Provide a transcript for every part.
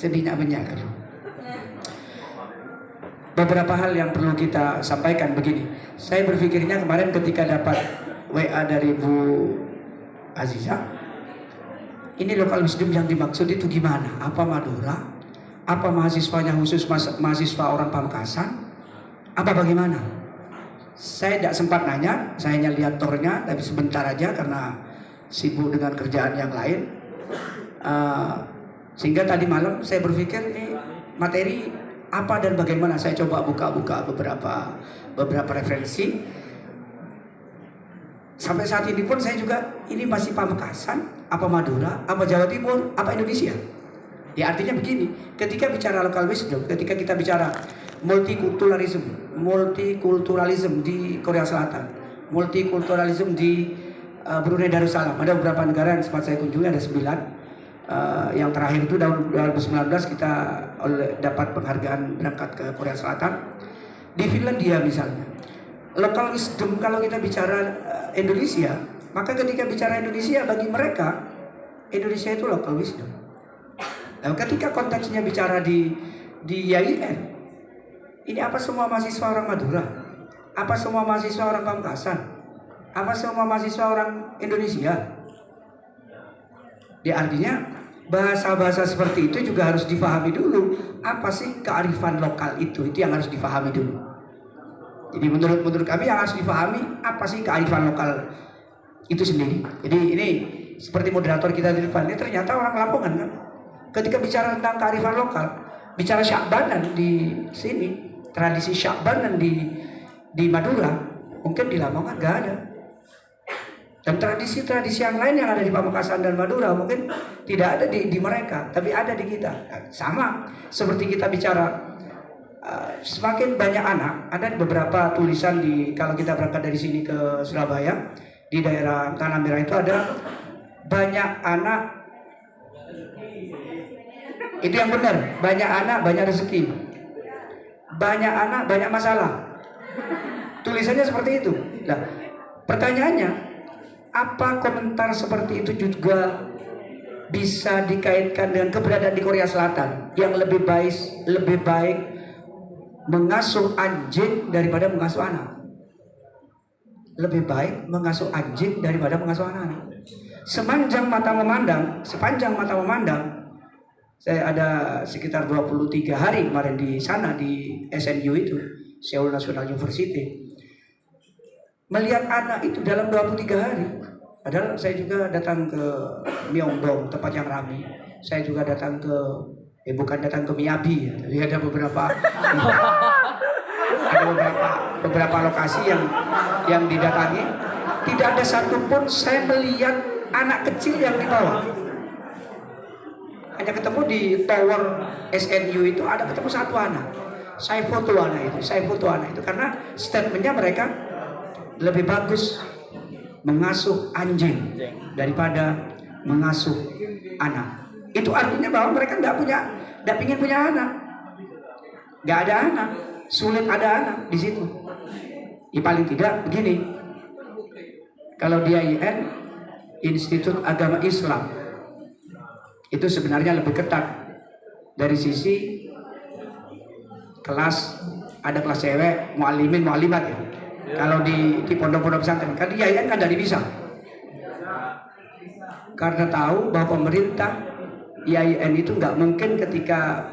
Tidak banyak. Beberapa hal yang perlu kita sampaikan begini. Saya berpikirnya kemarin ketika dapat WA dari Bu Aziza, ini local wisdom yang dimaksud itu gimana? Apa Madura? Apa mahasiswanya khusus mahasiswa orang Pamekasan? Apa bagaimana? Saya tidak sempat nanya, saya hanya lihat tornya, tapi sebentar aja karena sibuk dengan kerjaan yang lain. Sehingga tadi malam saya berpikir ini materi apa dan bagaimana. Saya coba buka-buka beberapa referensi. Sampai saat ini pun saya juga ini masih Pamekasan, apa Madura, apa Jawa Timur, apa Indonesia. Ya artinya begini, ketika bicara local wisdom, ketika kita bicara multikulturalism di Korea Selatan, multikulturalism di Brunei Darussalam, ada beberapa negara yang sempat saya kunjungi, ada 9. Yang terakhir itu tahun 2019 kita dapat penghargaan berangkat ke Korea Selatan. Di Finlandia misalnya, local wisdom kalau kita bicara Indonesia, maka ketika bicara Indonesia bagi mereka Indonesia itu local wisdom. Nah, ketika konteksnya bicara di YIN, ini apa semua mahasiswa orang Madura? Apa semua mahasiswa orang Pamekasan? Apa semua mahasiswa orang Indonesia? Ya artinya bahasa-bahasa seperti itu juga harus difahami dulu. Apa sih kearifan lokal itu yang harus difahami dulu. Jadi menurut kami yang harus difahami apa sih kearifan lokal itu sendiri. Jadi ini seperti moderator kita di depan ini ternyata orang Lamongan kan. Ketika bicara tentang kearifan lokal, bicara Syakbanan di sini, tradisi Syakbanan di Madura, mungkin di Lamongan gak ada. Dan tradisi-tradisi yang lain yang ada di Pamekasan dan Madura mungkin tidak ada di mereka, tapi ada di kita. Sama seperti kita bicara semakin banyak anak, ada beberapa tulisan kalau kita berangkat dari sini ke Surabaya, di daerah Tanah Merah itu ada banyak anak. Itu yang benar, banyak anak banyak rezeki, banyak anak banyak masalah. Tulisannya seperti itu. Nah, pertanyaannya, apa komentar seperti itu juga bisa dikaitkan dengan keberadaan di Korea Selatan yang lebih baik mengasuh anjing daripada mengasuh anak? Lebih baik mengasuh anjing daripada mengasuh anak. Sepanjang mata memandang, saya ada sekitar 23 hari kemarin di sana di SNU itu, Seoul National University. Melihat anak itu dalam 23 hari. Padahal saya juga datang ke Myeongdong, tempat yang ramai. Saya juga datang ke, bukan datang ke Miyabi ya. Jadi ada beberapa lokasi yang didatangi. Tidak ada satupun saya melihat anak kecil yang di bawah. Hanya ketemu di tower SNU itu ada ketemu satu anak. Saya foto anak itu karena statementnya mereka lebih bagus mengasuh anjing daripada mengasuh anak. Itu artinya bahwa mereka tidak ingin punya anak, nggak ada anak, sulit ada anak di situ. Paling tidak begini, kalau dia IN Institut Agama Islam itu sebenarnya lebih ketat dari sisi kelas, ada kelas cewek, muallimin, muallimat ya. Kalau di pondok-pondok pesantren, kan di YIN kan dari bisa. Karena tahu bahwa pemerintah YIN itu nggak mungkin ketika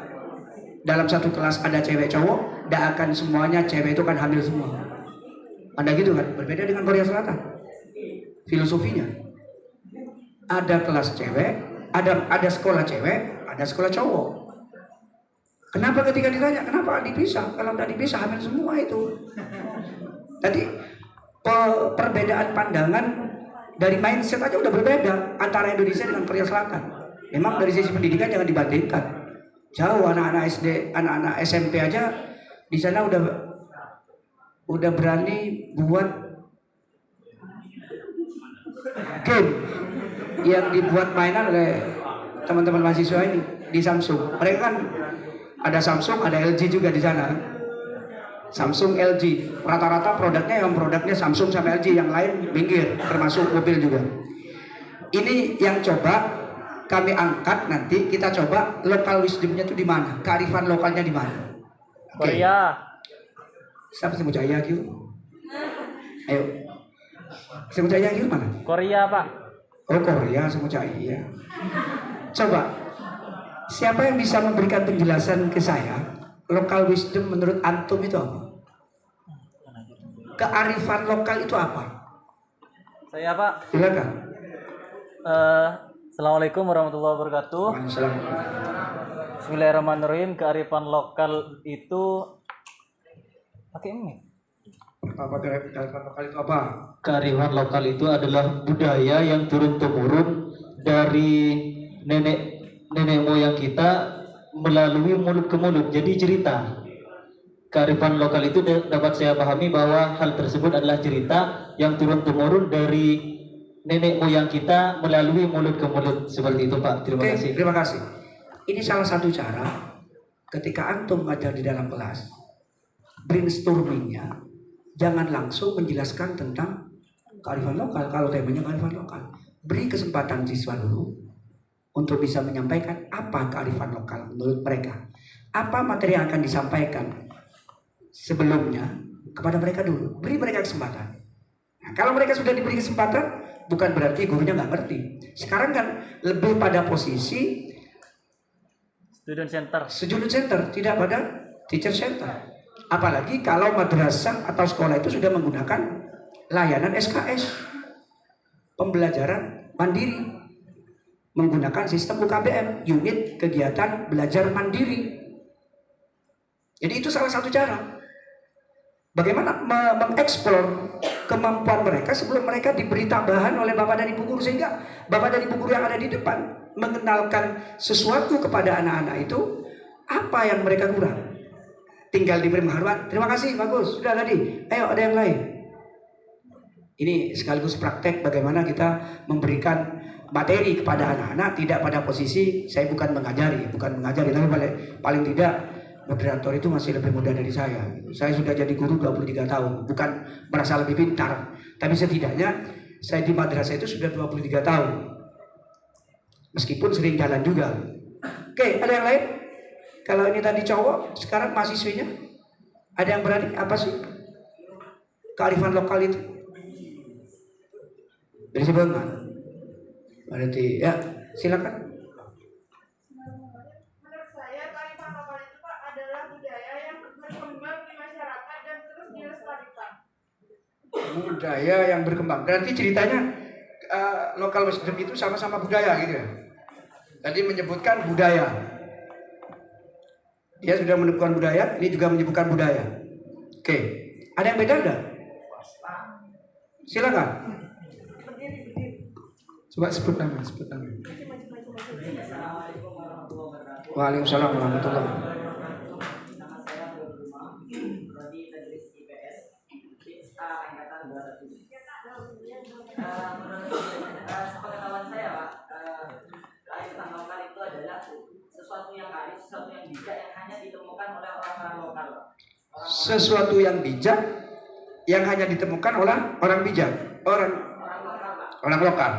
dalam satu kelas ada cewek cowok, tidak akan semuanya cewek itu kan hamil semua. Ada gitu kan? Berbeda dengan Korea Selatan. Filosofinya ada kelas cewek, ada sekolah cewek, ada sekolah cowok. Kenapa ketika ditanya kenapa dipisah? Kalau tidak dipisah hamil semua itu. Tadi perbedaan pandangan dari mindset aja udah berbeda antara Indonesia dengan Korea Selatan. Memang dari sisi pendidikan jangan dibandingkan. Jauh anak-anak SD, anak-anak SMP aja di sana udah berani buat game yang dibuat mainan oleh teman-teman mahasiswa ini di Samsung. Mereka kan ada Samsung, ada LG juga di sana. Samsung, LG, rata-rata produknya Samsung sama LG, yang lain minggir, termasuk mobil juga. Ini yang coba kami angkat nanti kita coba lokal wisdomnya itu di mana, kearifan lokalnya di mana. Korea. Siapa sebut Jaya Q? Ayo. Sebut Jaya Q mana? Korea, Pak. Oh, Korea sebut Jaya. Coba. Siapa yang bisa memberikan penjelasan ke saya? Lokal wisdom menurut antum itu apa? Kearifan lokal itu apa? Saya, Pak. Silakan. Assalamualaikum warahmatullahi wabarakatuh. Bismillahirrahmanirrahim. Kearifan lokal itu pakai ini. Apa kearifan lokal itu apa? Kearifan lokal itu adalah budaya yang turun-temurun dari nenek moyang kita melalui mulut ke mulut. Jadi cerita. Kearifan lokal itu dapat saya pahami bahwa hal tersebut adalah cerita yang turun-temurun dari nenek moyang kita melalui mulut ke mulut. Seperti itu, Pak. Terima kasih. Terima kasih. Ini salah satu cara ketika antum ngajar di dalam kelas, brainstormingnya jangan langsung menjelaskan tentang kearifan lokal. Kalau temanya kearifan lokal, beri kesempatan siswa dulu untuk bisa menyampaikan apa kearifan lokal menurut mereka. Apa materi yang akan disampaikan sebelumnya kepada mereka dulu. Beri mereka kesempatan. Nah, kalau mereka sudah diberi kesempatan, bukan berarti gurunya nggak ngerti. Sekarang kan lebih pada posisi Student center. student center, tidak pada teacher center. Apalagi kalau madrasah atau sekolah itu sudah menggunakan layanan SKS, pembelajaran mandiri, menggunakan sistem UKBM, unit kegiatan belajar mandiri. Jadi itu salah satu cara. Bagaimana mengeksplor kemampuan mereka sebelum mereka diberi tambahan oleh Bapak dan Ibu guru, sehingga Bapak dan Ibu guru yang ada di depan mengenalkan sesuatu kepada anak-anak itu apa yang mereka kurang. Tinggal diberi penghargaan. Terima kasih, bagus. Sudah tadi. Ayo, ada yang lain. Ini sekaligus praktek bagaimana kita memberikan materi kepada anak-anak, tidak pada posisi saya bukan mengajari, tapi paling tidak moderator itu masih lebih muda dari saya. Saya sudah jadi guru 23 tahun, bukan merasa lebih pintar, tapi setidaknya saya di madrasah itu sudah 23 tahun. Meskipun sering jalan juga. Oke, ada yang lain? Kalau ini tadi cowok, sekarang mahasiswinya ada yang berani? Apa sih kearifan lokal itu? Dari sebelah. Berarti ya, silakan. Budaya yang berkembang. Berarti ceritanya lokal wisdom itu sama-sama budaya gitu ya. Tadi menyebutkan budaya. Dia sudah menemukan budaya, ini juga menyebutkan budaya. Oke. Ada yang beda enggak? Silakan. Coba sebut nama. Waalaikumsalam warahmatullahi wabarakatuh. Sepengetahuan saya, Pak, kearifan lokal itu adalah sesuatu yang arif, sesuatu yang bijak yang hanya ditemukan oleh orang-orang lokal. Sesuatu yang bijak yang hanya ditemukan oleh orang bijak, orang lokal, Pak. Orang lokal.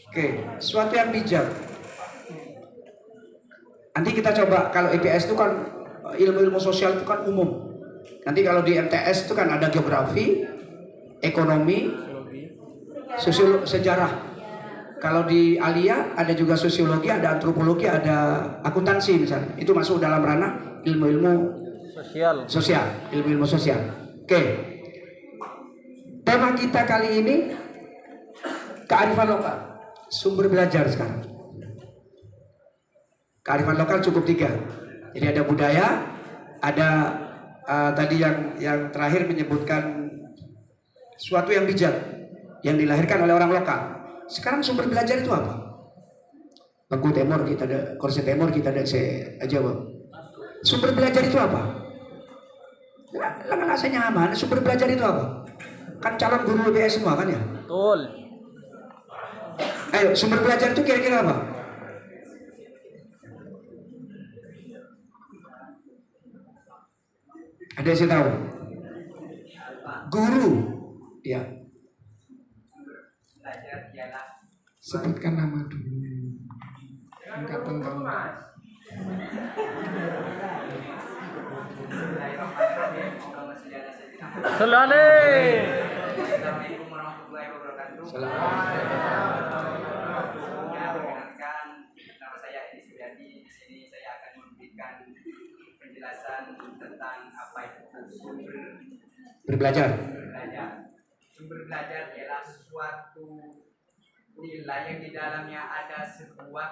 Oke, sesuatu yang bijak. Nanti kita coba, kalau IPS itu kan ilmu-ilmu sosial itu kan umum. Nanti kalau di MTS itu kan ada geografi, ekonomi, sejarah. Kalau di Alia ada juga sosiologi, ada antropologi, ada akuntansi misalnya. Itu masuk dalam ranah ilmu-ilmu sosial, ilmu-ilmu sosial. Oke. Tema kita kali ini kearifan lokal, sumber belajar sekarang. Kearifan lokal cukup 3. Jadi ada budaya, ada tadi yang terakhir menyebutkan suatu yang bijak yang dilahirkan oleh orang lokal. Sekarang sumber belajar itu apa? Bangku Temur kita ada, kursi Temur kita ada, saya jawab. Sumber belajar itu apa? Lah rasanya aman. Sumber belajar itu apa? Kan calon guru UBS semua kan ya? Betul. Ayo, sumber belajar itu kira-kira apa? Ada yang saya tahu? Guru, ya. Sebutkan nama dulu. Angkatan tahun. Selalu. Assalamualaikum warahmatullahi wabarakatuh. Perkenalkan, nama saya Edi Suryadi. Di sini saya akan memberikan penjelasan tentang apa itu sumber Berbelajar. belajar. Sumber belajar ialah suatu nilai yang di dalamnya ada sebuah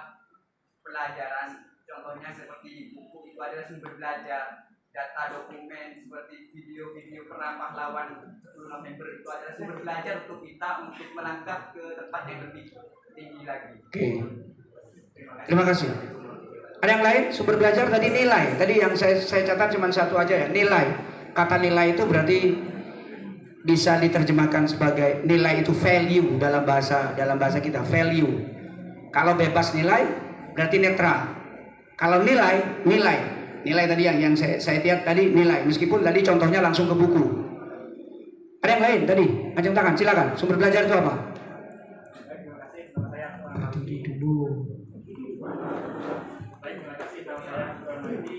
pelajaran. Contohnya seperti buku itu adalah sumber belajar. Data dokumen seperti video-video perang pahlawan 10 November itu adalah sumber belajar untuk kita untuk melangkah ke tempat yang lebih tinggi lagi. Oke. Terima kasih. Ada yang lain? Sumber belajar tadi nilai. Tadi yang saya catat cuma satu aja ya, nilai. Kata nilai itu berarti bisa diterjemahkan sebagai nilai itu value dalam bahasa kita, value. Kalau bebas nilai berarti netral. Kalau nilai tadi yang saya lihat tadi nilai, meskipun tadi contohnya langsung ke buku. Ada yang lain tadi? Angkat tangan, silakan. Sumber belajar itu apa? Berdiri dulu. Baik, terima kasih. Nama saya Rahmadi.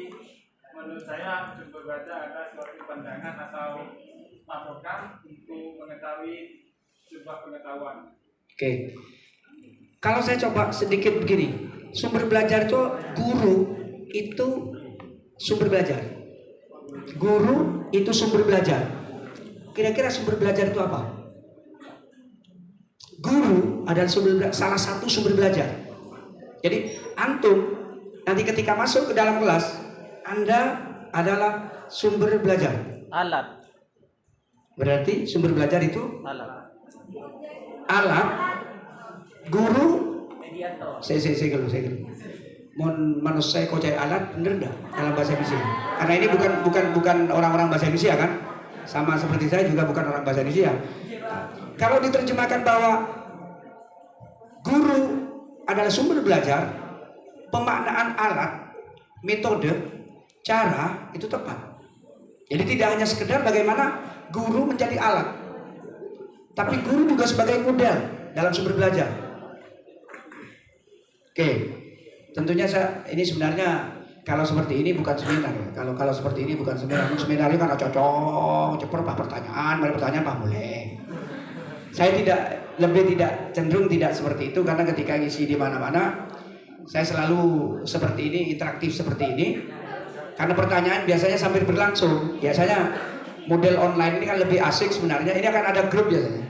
Menurut saya sumber belajar adalah suatu pandangan atau patokan untuk mengetahui sebuah pengetahuan. Oke. Kalau saya coba sedikit begini, sumber belajar itu guru itu sumber belajar. Guru itu sumber belajar. Kira-kira sumber belajar itu apa? Guru adalah salah satu sumber belajar. Jadi antum nanti ketika masuk ke dalam kelas, Anda adalah sumber belajar. Alat. Berarti sumber belajar itu Alat. alat. Guru Mediator. saya gelu. Mon manusia kau cari alat bener dah dalam bahasa Indonesia. Karena ini bukan orang-orang bahasa Indonesia kan? Sama seperti saya juga bukan orang bahasa Indonesia. Kalau diterjemahkan bahwa guru adalah sumber belajar, pemaknaan alat, metode, cara itu tepat. Jadi tidak hanya sekedar bagaimana guru menjadi alat, tapi guru juga sebagai model dalam sumber belajar. Oke. Tentunya ini sebenarnya kalau seperti ini bukan seminar ya. Kalau seperti ini bukan seminar. Seminar itu kan cocok, cepet pertanyaan, pak boleh. Saya tidak cenderung tidak seperti itu karena ketika ngisi di mana-mana saya selalu seperti ini, interaktif seperti ini. Karena pertanyaan biasanya sambil berlangsung. Biasanya model online ini kan lebih asik sebenarnya. Ini akan ada grup biasanya.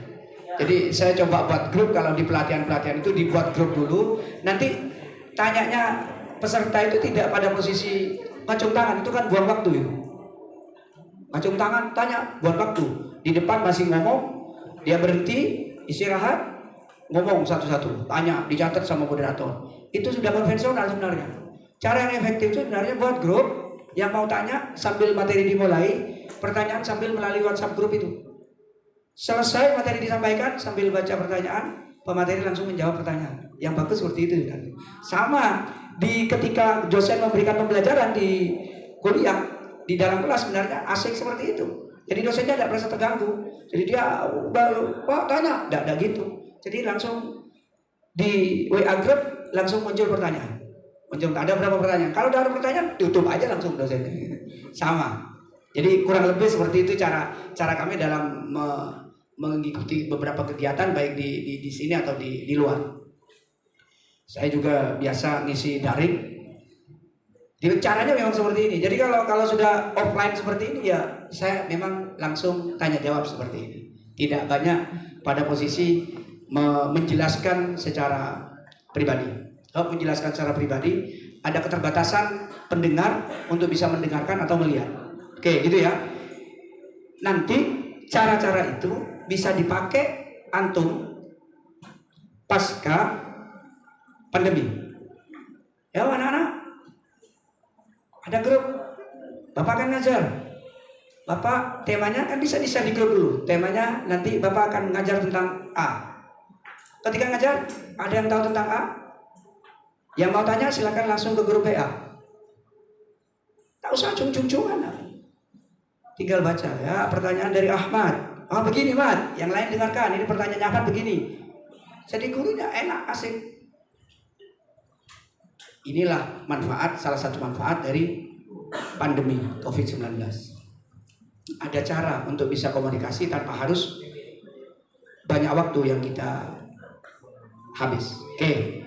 Jadi saya coba buat grup. Kalau di pelatihan-pelatihan itu dibuat grup dulu. Nanti tanyanya peserta itu tidak pada posisi ngacung tangan, itu kan buang waktu itu. Ngacung tangan, tanya, buang waktu. Di depan masih ngomong, dia berhenti, istirahat, ngomong satu-satu, tanya, dicatat sama moderator. Itu sudah konvensional sebenarnya. Cara yang efektif itu sebenarnya buat grup yang mau tanya sambil materi dimulai, pertanyaan sambil melalui WhatsApp grup itu. Selesai materi disampaikan sambil baca pertanyaan, pemateri langsung menjawab pertanyaan. Yang bagus seperti itu kan. Sama ketika dosen memberikan pembelajaran di kuliah, di dalam kelas sebenarnya asik seperti itu. Jadi dosennya tidak merasa terganggu. Jadi dia Pak tanya, tidak gitu. Jadi langsung di WA group langsung muncul pertanyaan. Ada berapa pertanyaan? Kalau ada pertanyaan, tutup aja langsung dosennya. Sama. Jadi kurang lebih seperti itu cara kami dalam mengikuti beberapa kegiatan baik di sini atau di luar. Saya juga biasa ngisi daring. Caranya memang seperti ini. Jadi kalau sudah offline seperti ini ya saya memang langsung tanya jawab seperti ini. Tidak banyak pada posisi menjelaskan secara pribadi. Kalau menjelaskan secara pribadi ada keterbatasan pendengar untuk bisa mendengarkan atau melihat. Oke, gitu ya. Nanti cara-cara itu bisa dipakai antum pasca pandemi. Ya anak-anak, ada grup, Bapak akan ngajar. Bapak temanya kan bisa di grup dulu. Temanya nanti Bapak akan ngajar tentang A. Ketika ngajar, ada yang tahu tentang A? Yang mau tanya silakan langsung ke grup PA. Tak usah cung-cung-cungan. Tinggal baca ya, pertanyaan dari Ahmad. Oh begini Mat, yang lain dengarkan. Ini pertanyaannya Ahmad begini. Jadi gurunya enak, asik. Inilah salah satu manfaat dari pandemi COVID-19. Ada cara untuk bisa komunikasi tanpa harus banyak waktu yang kita habis. Oke.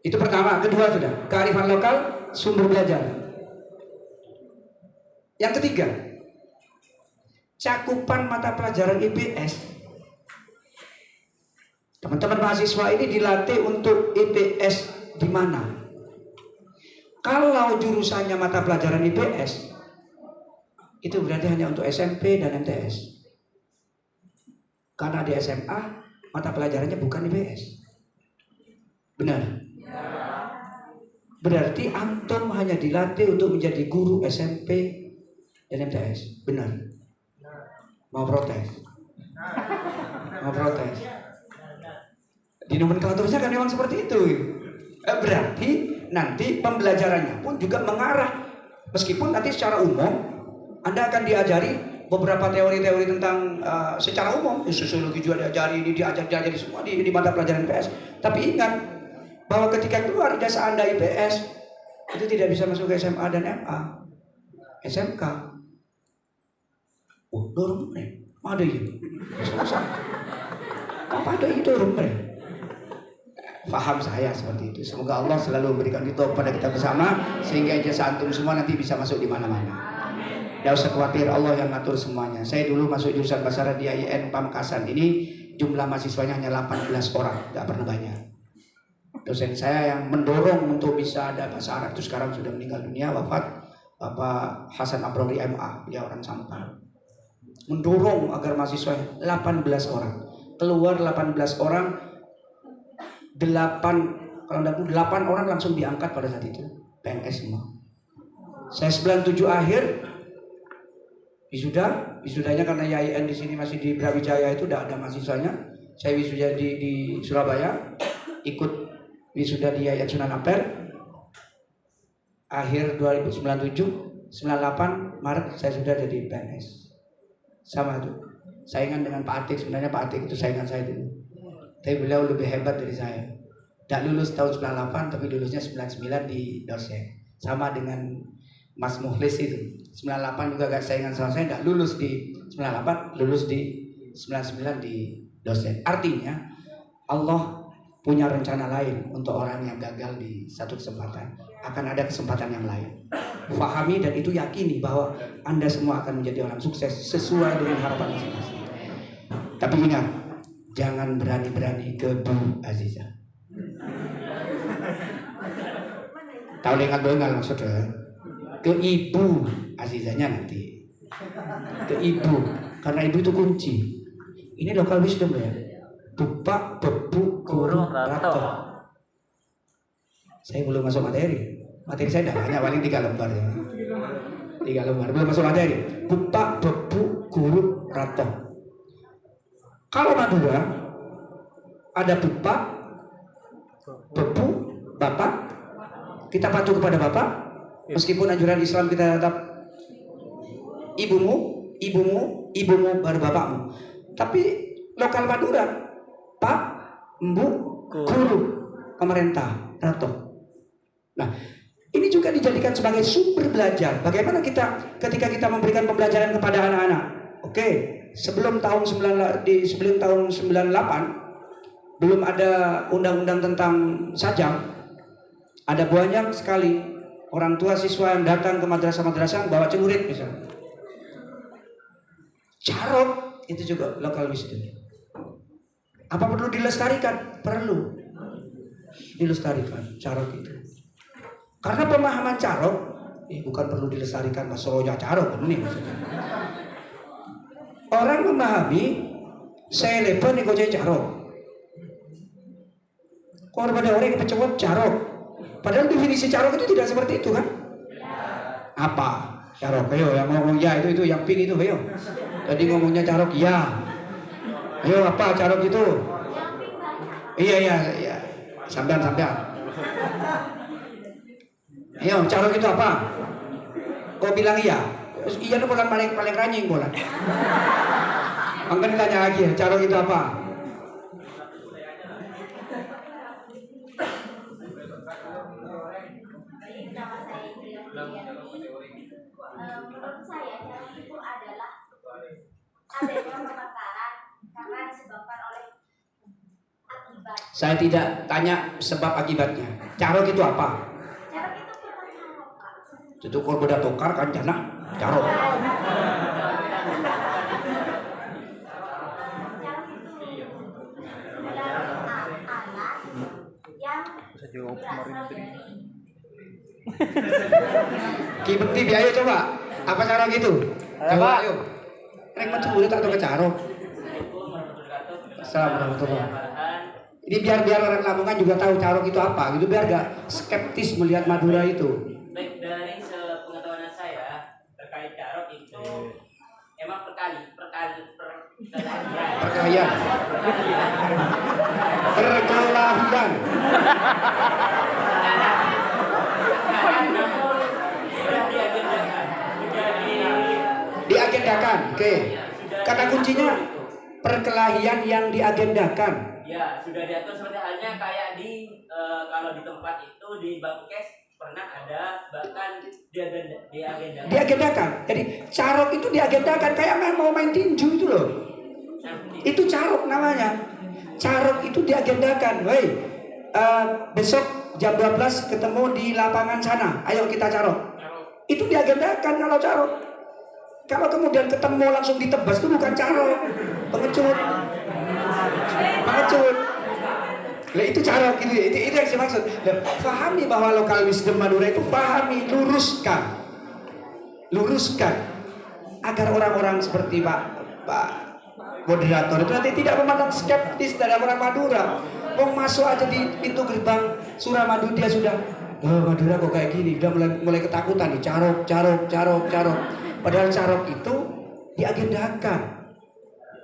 Itu pertama. Kedua sudah, kearifan lokal, sumber belajar. Yang ketiga, cakupan mata pelajaran IPS. Teman-teman mahasiswa ini dilatih untuk IPS di mana? Kalau jurusannya mata pelajaran IPS, itu berarti hanya untuk SMP dan MTS. Karena di SMA mata pelajarannya bukan IPS. Benar? Berarti antum hanya dilatih untuk menjadi guru SMP dan MTS. Benar? Mau protes? Mau protes? Di nomenklaturnya kan memang seperti itu. Berarti nanti pembelajarannya pun juga mengarah. Meskipun nanti secara umum Anda akan diajari beberapa teori-teori tentang secara umum, sosiologi juga diajari, ini diajari semua di mata pelajaran IPS. Tapi ingat bahwa ketika keluar ijazah Anda IPS itu tidak bisa masuk ke SMA dan MA, SMK. Oh, dorong nih, ada ini. Apa ada itu dorong nih? Faham saya seperti itu. Semoga Allah selalu memberikan itu kepada kita bersama sehingga ijazah antum semua nanti bisa masuk di mana-mana. Tidak usah khawatir, Allah yang ngatur semuanya. Saya dulu masuk jurusan bahasa Arab di IAIN Pamekasan ini jumlah mahasiswanya hanya 18 orang, tidak pernah banyak. Dosen saya yang mendorong untuk bisa ada bahasa Arab itu sekarang sudah meninggal dunia, wafat, Bapak Hasan Abrori MA, beliau orang Sampang. Mendorong agar mahasiswa 18 orang, keluar 18 orang, 8 orang langsung diangkat pada saat itu, PNS semua. Saya 97 akhir wisudanya karena IAIN di sini masih di Brawijaya itu tidak ada mahasiswanya. Saya wisuda di Surabaya, ikut wisuda di IAIN Sunan Ampel. Akhir 2097, 98 Maret saya sudah jadi PNS. Sama tuh, saingan dengan Pak Atik. Sebenarnya Pak Atik itu saingan saya dulu. Tapi beliau lebih hebat dari saya. Tidak lulus tahun 98, tapi lulusnya 99 di dosen. Sama dengan Mas Mukhlis itu. 98 juga gak saingan sama saya, tidak lulus di 98, lulus di 99 di dosen. Artinya Allah punya rencana lain untuk orang yang gagal di satu kesempatan. Akan ada kesempatan yang lain. Fahami dan itu yakini bahwa Anda semua akan menjadi orang sukses sesuai dengan harapan masing-masing. Tapi ingat, jangan berani-berani ke Bu Aziza. Tahu dengar maksudnya? Ke Ibu Azizanya nanti. Ke Ibu, karena Ibu itu kunci. Ini lokal wisdom ya. Bupak, bebu, guru, rato. Saya belum masuk materi. Materi saya tidak banyak, paling 3 lembar ya. 3 lembar, belum masuk materi. Bupak, bebu, guru, rato. Kalau Madura ada bupak, bebu, bapak, kita patuh kepada bapak. Meskipun anjuran Islam kita tetap ibumu baru bapakmu. Tapi lokal Madura, pak, mbu, guru, pemerintah, rato. Nah, ini juga dijadikan sebagai sumber belajar. Bagaimana kita ketika kita memberikan pembelajaran kepada anak-anak? Oke, sebelum tahun 98 belum ada undang-undang tentang sajam. Ada banyak sekali orang tua siswa yang datang ke madrasah-madrasah bawa celurit misalnya. Carok itu juga lokal wisdom. Apa perlu dilestarikan? Perlu dilestarikan carok itu. Karena pemahaman carok bukan perlu dilestarikan maksudnya carok ini maksudnya. Orang memahami saya lepas nih kau carok. Kalau pada orang yang pecewot carok. Padahal definisi carok itu tidak seperti itu kan? Apa? Carok, ayo yang ngomong ya itu yang pink itu, ayo. Tadi ngomongnya carok ya. Ayo apa carok itu? Iya. Sampean. Ayo carok itu apa? Kau bilang iya. Iya itu bukan paling ranjing bukan. Angkat tanya lagi, carok itu apa? Nama saya menurut saya carok itu adalah adanya pemekaran karena disebabkan oleh akibat. Saya tidak tanya sebab akibatnya. Carok itu apa? Carok itu bukan carok, Pak. Itu kalau beda tokar kan jana carok. Carok itu adalah alat yang berasal dari Ki bekti ayo coba. Apa carok itu? Coba ayo. Rek macam udah tak tahu ke carok. Assalamualaikum warahmatullahi wabarakatuh. Ini biar orang Lamongan juga tahu carok itu apa, gitu biar gak skeptis melihat Madura itu. Baik, dari sepengetahuan saya terkait carok itu emang perkelahian. Perkelahian. Diagendakan, oke. Kata kuncinya perkelahian yang diagendakan. Ya, sudah diatur seperti halnya kayak kalau di tempat itu di Bangkes pernah ada bahkan diagendakan. Diagendakan. Jadi carok itu diagendakan kayak mau main tinju itu loh. Itu carok namanya. Carok itu diagendakan. Woi, besok jam 12 ketemu di lapangan sana. Ayo kita carok. Itu diagendakan kalau carok. Kalau kemudian ketemu langsung ditebas itu bukan carok, pengecut. Lah itu carok gitu. Itu yang saya maksud. Fahami bahwa lokal wisdom Madura itu pahami, luruskan agar orang-orang seperti Pak moderator itu nanti tidak memandang skeptis dari orang Madura. Mau masuk aja di pintu gerbang Suramadu dia sudah, Madura kok kayak gini, udah mulai ketakutan nih, carok. Padahal carok itu diagendakan.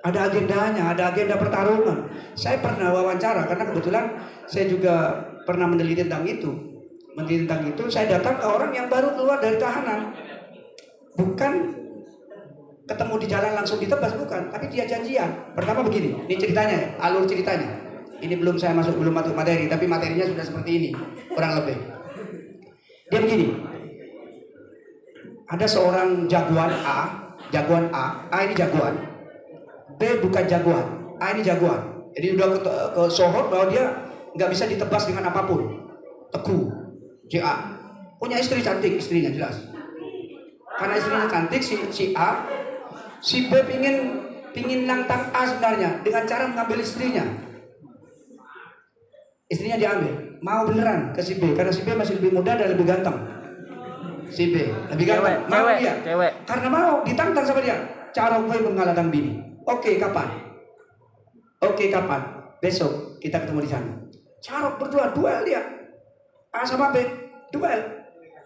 Ada agendanya, ada agenda pertarungan. Saya pernah wawancara karena kebetulan saya juga pernah meneliti tentang itu. Saya datang ke orang yang baru keluar dari tahanan. Bukan ketemu di jalan langsung ditebas, bukan, tapi dia janjian. Pertama begini, ini ceritanya ya, alur ceritanya. Ini belum masuk materi, tapi materinya sudah seperti ini, kurang lebih. Dia begini. Ada seorang jagoan A ini jagoan, B bukan jagoan, A ini jagoan. Jadi udah ke sohor bahwa dia nggak bisa ditebas dengan apapun. Teguh, JA punya istri cantik, istrinya jelas. Karena istrinya cantik, si A, si B pingin nantang A sebenarnya dengan cara mengambil istrinya. Istrinya diambil, mau beneran ke si B karena si B masih lebih muda dan lebih ganteng. Si B lebih ganteng, mau dia. Karena mau ditantang sama dia. Carok gue mengalahkan bini. Oke, kapan? Besok kita ketemu di sana. Carok berdua duel dia. A sama B duel.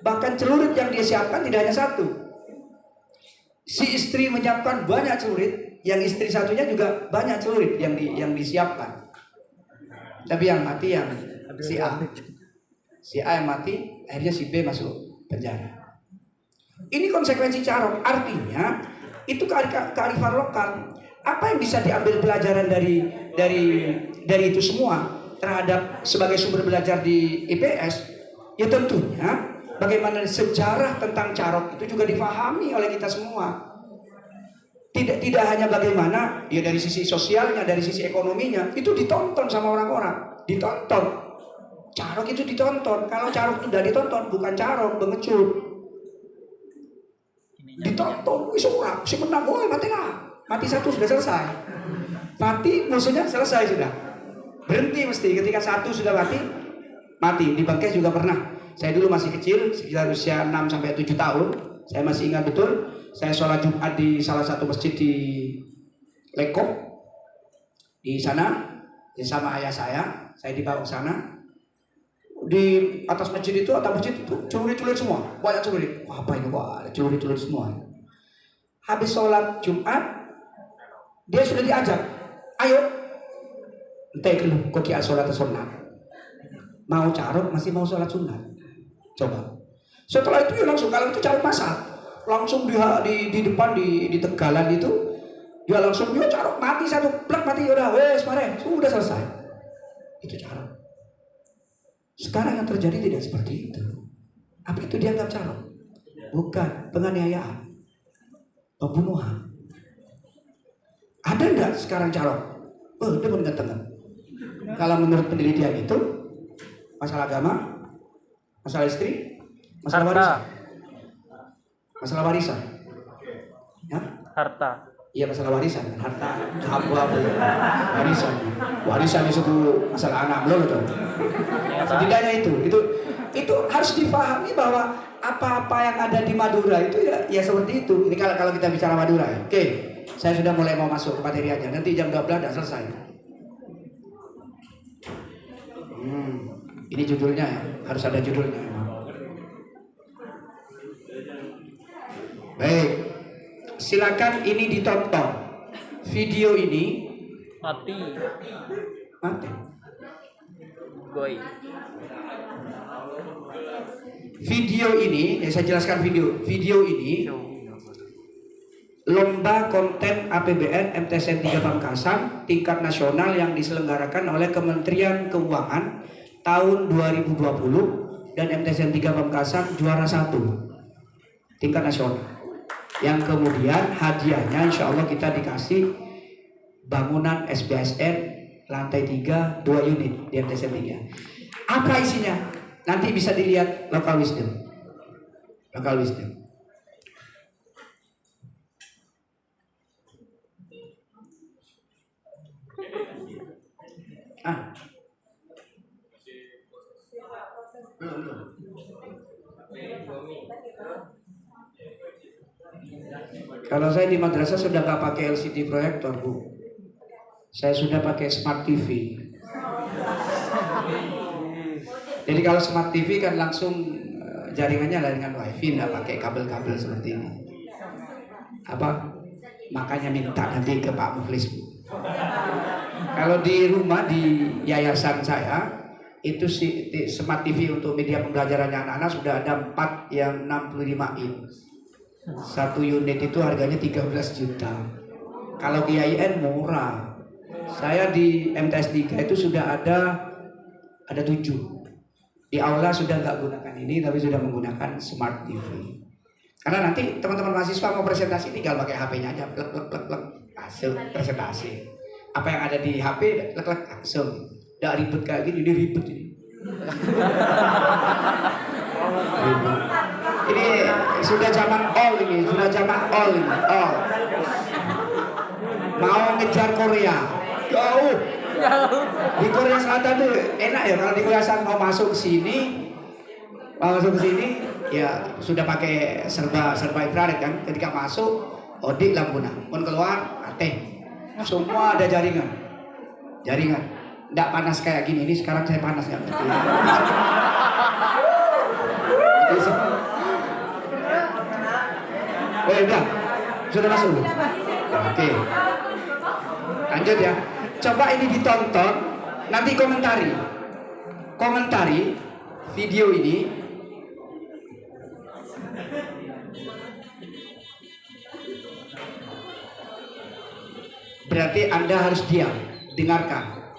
Bahkan celurit yang dia siapkan tidak hanya satu. Si istri menyiapkan banyak celurit, yang istri satunya juga banyak celurit yang disiapkan. Tapi yang mati yang si A. Si A yang mati, akhirnya si B masuk penjara. Ini konsekuensi carok. Artinya itu kearifan lokal. Apa yang bisa diambil pelajaran dari itu semua terhadap sebagai sumber belajar di IPS? Ya tentunya bagaimana sejarah tentang carok itu juga difahami oleh kita semua. Tidak hanya bagaimana ya dari sisi sosialnya, dari sisi ekonominya, itu ditonton sama orang-orang, ditonton. Carok itu ditonton. Kalau carok itu tidak ditonton, bukan carok, pengecut. Ditonton, wis ora, si menang, mati satu sudah selesai. Mati musuhnya selesai sudah. Berhenti mesti ketika satu sudah mati. Di Bangkes juga pernah. Saya dulu masih kecil, sekitar usia 6 sampai 7 tahun. Saya masih ingat betul. Saya sholat Jumat di salah satu masjid di Lekop. Di sana sama ayah saya dibawa ke sana. Di atas masjid itu, celurit semua, banyak celurit. Wah, apa ini? Wah, ada celurit semua. Habis sholat Jumat, dia sudah diajak, ayo, entek lu, kok kia sholat sunat. Mau carok, masih mau sholat sunat. Coba. Setelah itu ya langsung, kalau itu carok masal, langsung di depan di Tegalan itu, dia langsung dia carok mati satu, plak mati udah, wes mare, sudah selesai. Itu carok. Sekarang yang terjadi tidak seperti itu. Apa itu dianggap calon? Bukan, penganiayaan, pembunuhan. Ada enggak sekarang calon? Oh, dia mengetengah. Kalau menurut penelitian itu masalah agama, masalah istri, masalah warisan. Masalah warisan. Ya? Harta. Iya, masalah warisan, harta, apa warisan. Warisan itu masalah anak lo betul. Setidaknya itu harus dipahami bahwa apa-apa yang ada di Madura itu ya seperti itu. Ini kalau kita bicara Madura ya. Oke. Saya sudah mulai mau masuk ke materi aja. Nanti jam 12 sudah selesai. Ini judulnya ya. Harus ada judulnya. Baik. Silakan ini ditonton. Video ini Mati. Goy. Video ini, ya saya jelaskan video ini lomba konten APBN MTSN 3 Pamekasan tingkat nasional yang diselenggarakan oleh Kementerian Keuangan tahun 2020 dan MTSN 3 Pamekasan juara 1 tingkat nasional. Yang kemudian hadiahnya insya Allah kita dikasih bangunan SBSN lantai 3 2 unit di MTSN 3. Apa isinya? Nanti bisa dilihat Local Wisdom. Kalau saya di madrasah sudah nggak pakai LCD proyektor, Bu. Saya sudah pakai Smart TV. Jadi kalau Smart TV kan langsung jaringannya dengan WiFi, nggak pakai kabel-kabel seperti ini. Makanya minta nanti ke Pak Mukhlis, Bu. Kalau di rumah di yayasan saya itu Smart TV untuk media pembelajarannya anak-anak sudah ada 4 yang 65 inch. 1 unit itu harganya 13 juta. Kalau GIN murah. Saya di MTS 3 itu sudah ada 7. Di aula sudah nggak gunakan ini, tapi sudah menggunakan Smart TV. Karena nanti teman-teman mahasiswa mau presentasi tinggal pakai HP-nya aja, plek langsung presentasi. Apa yang ada di HP, plek langsung. Nggak ribet kayak gini, ini ribet ini. Ini sudah zaman all ini. Mau ngejar Korea, jauh. Di Korea Selatan tuh enak ya, kalau di Korea Selatan mau masuk ke sini ya sudah pakai serba infrared kan. Ketika masuk odik lampuna, pun keluar ateng. Semua ada jaringan. Nggak panas kayak gini. Ini sekarang saya panas nggak ngerti. Oh udah, sudah masuk. Oke. Lanjut ya. Coba ini ditonton, nanti komentari video ini. Berarti Anda harus diam, dengarkan.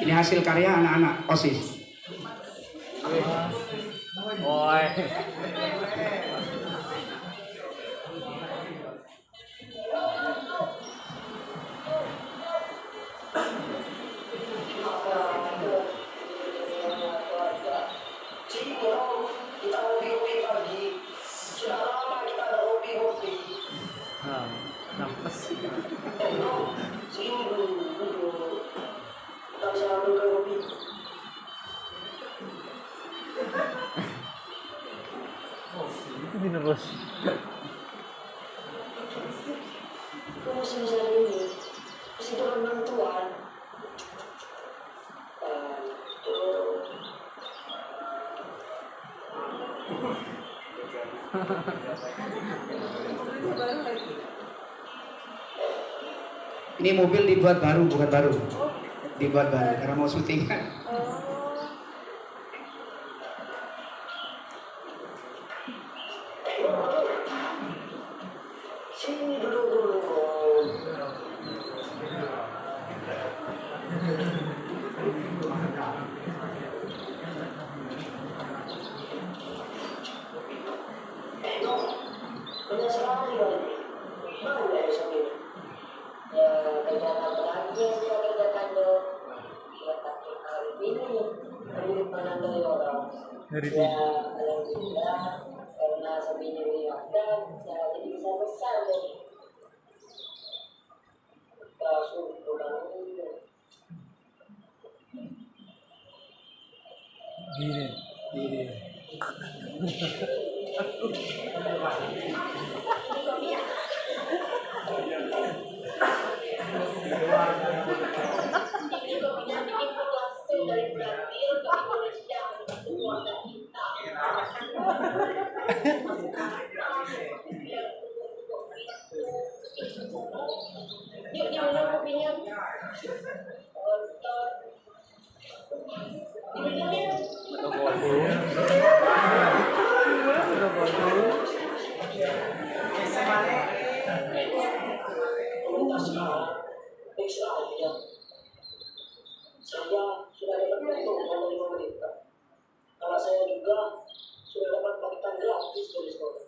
Ini hasil karya anak-anak OSIS. Ini mobil dibuat baru, bukan baru. Dibuat baru karena mau syuting kan. Dari ya alhamdulillah karena sapinya dimakan ya jadi besar jadi langsung pulang gini. saya sudah dapat keuntungan dari pemerintah. Anak saya juga sudah dapat makan gratis dari sekolah.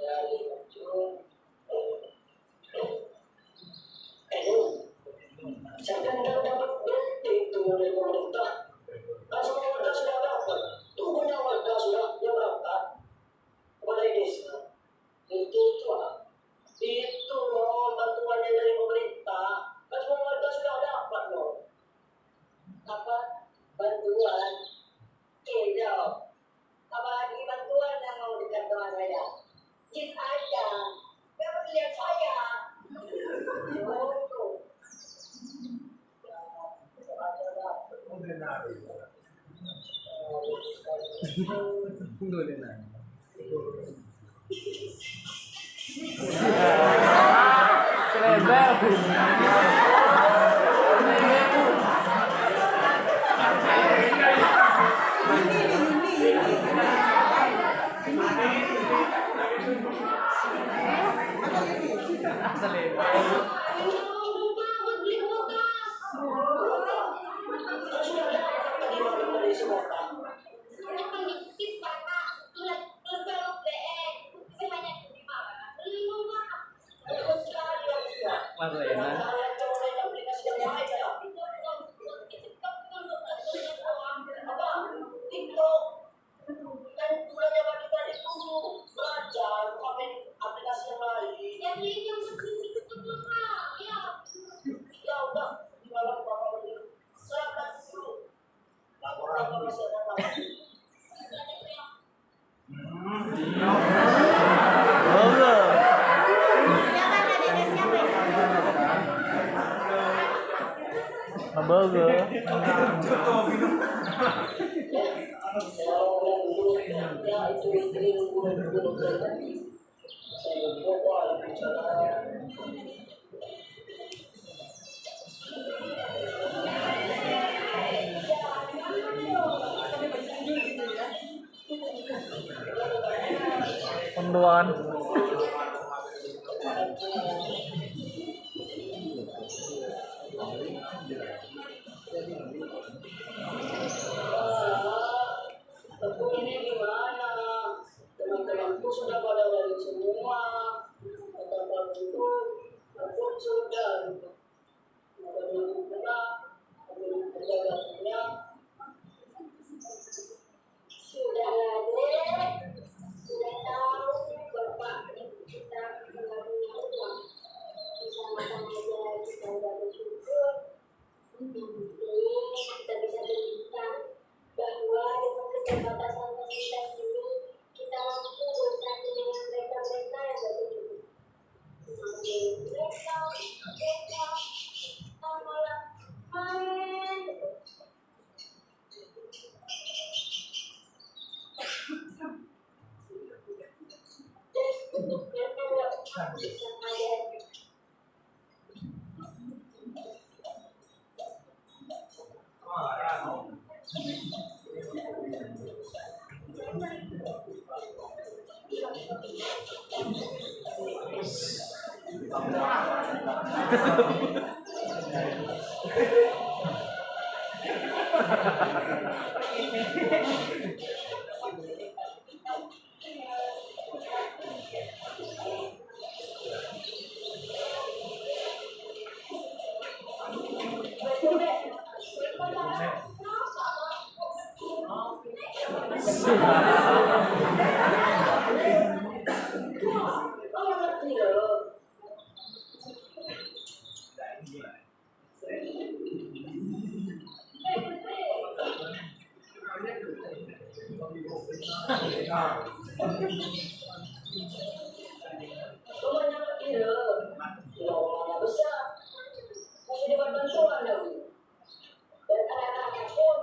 Ya, saya kan dapat itu dari pemerintah. Langsung warga sudah dapat. Tunggunya warga sudah berangkat kepada desa. Itu loh bantuannya dari pemerintah. Kan semua warga sudah dapat loh. Apa bantuan? Tidak. Apalagi bantuan yang mau dikatakan saya. Jin aja. Jangan lihat saya. Penduaan. Ini gimana? Teman-temanku sudah pada balik semua. Kata-kata itu, aku sudah. Maka aku kena, aku menjaga punya. Sudah ada, sudah tahu Bapak kita nggak punya uang. Sama-sama aja kita udah bersyukur. Ini kita bisa berikan bahwa dengan keterbatasan fasilitas ini kita mampu bersatu dengan mereka-mereka yang berkebutuhan. Mereka malah main. Bisa main. Rumahnya kira, rumahnya besar, masih dapat bantuan lagi. Dan anak-anaknya pun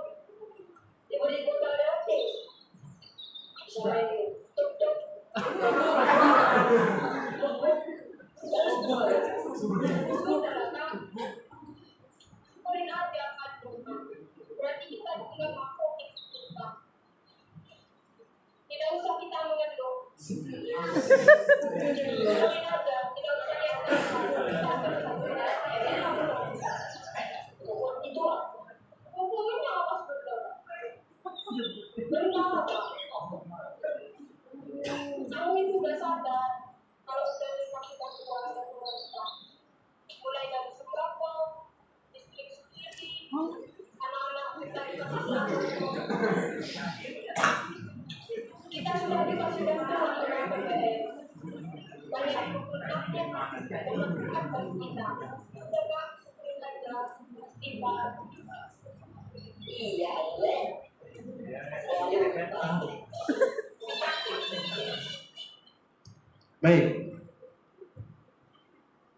diberi bekal gratis. Sampai tuk-tuk. Berarti kita tinggal mampu kita. Tidak usah kita mengeluh. Tidak usah lihat itu hukumnya apa sebenarnya? Berapa? Kamu itu udah sadar kalau sudah dipastikan keluarga pemerintah, mulai dari sembako, listrik sendiri, anak-anak kita kita sudah dikasih bantuan oleh BPN. Dari aktivitasnya mengumpulkan kita, coba seperti saja istighfar. Iya, Baik,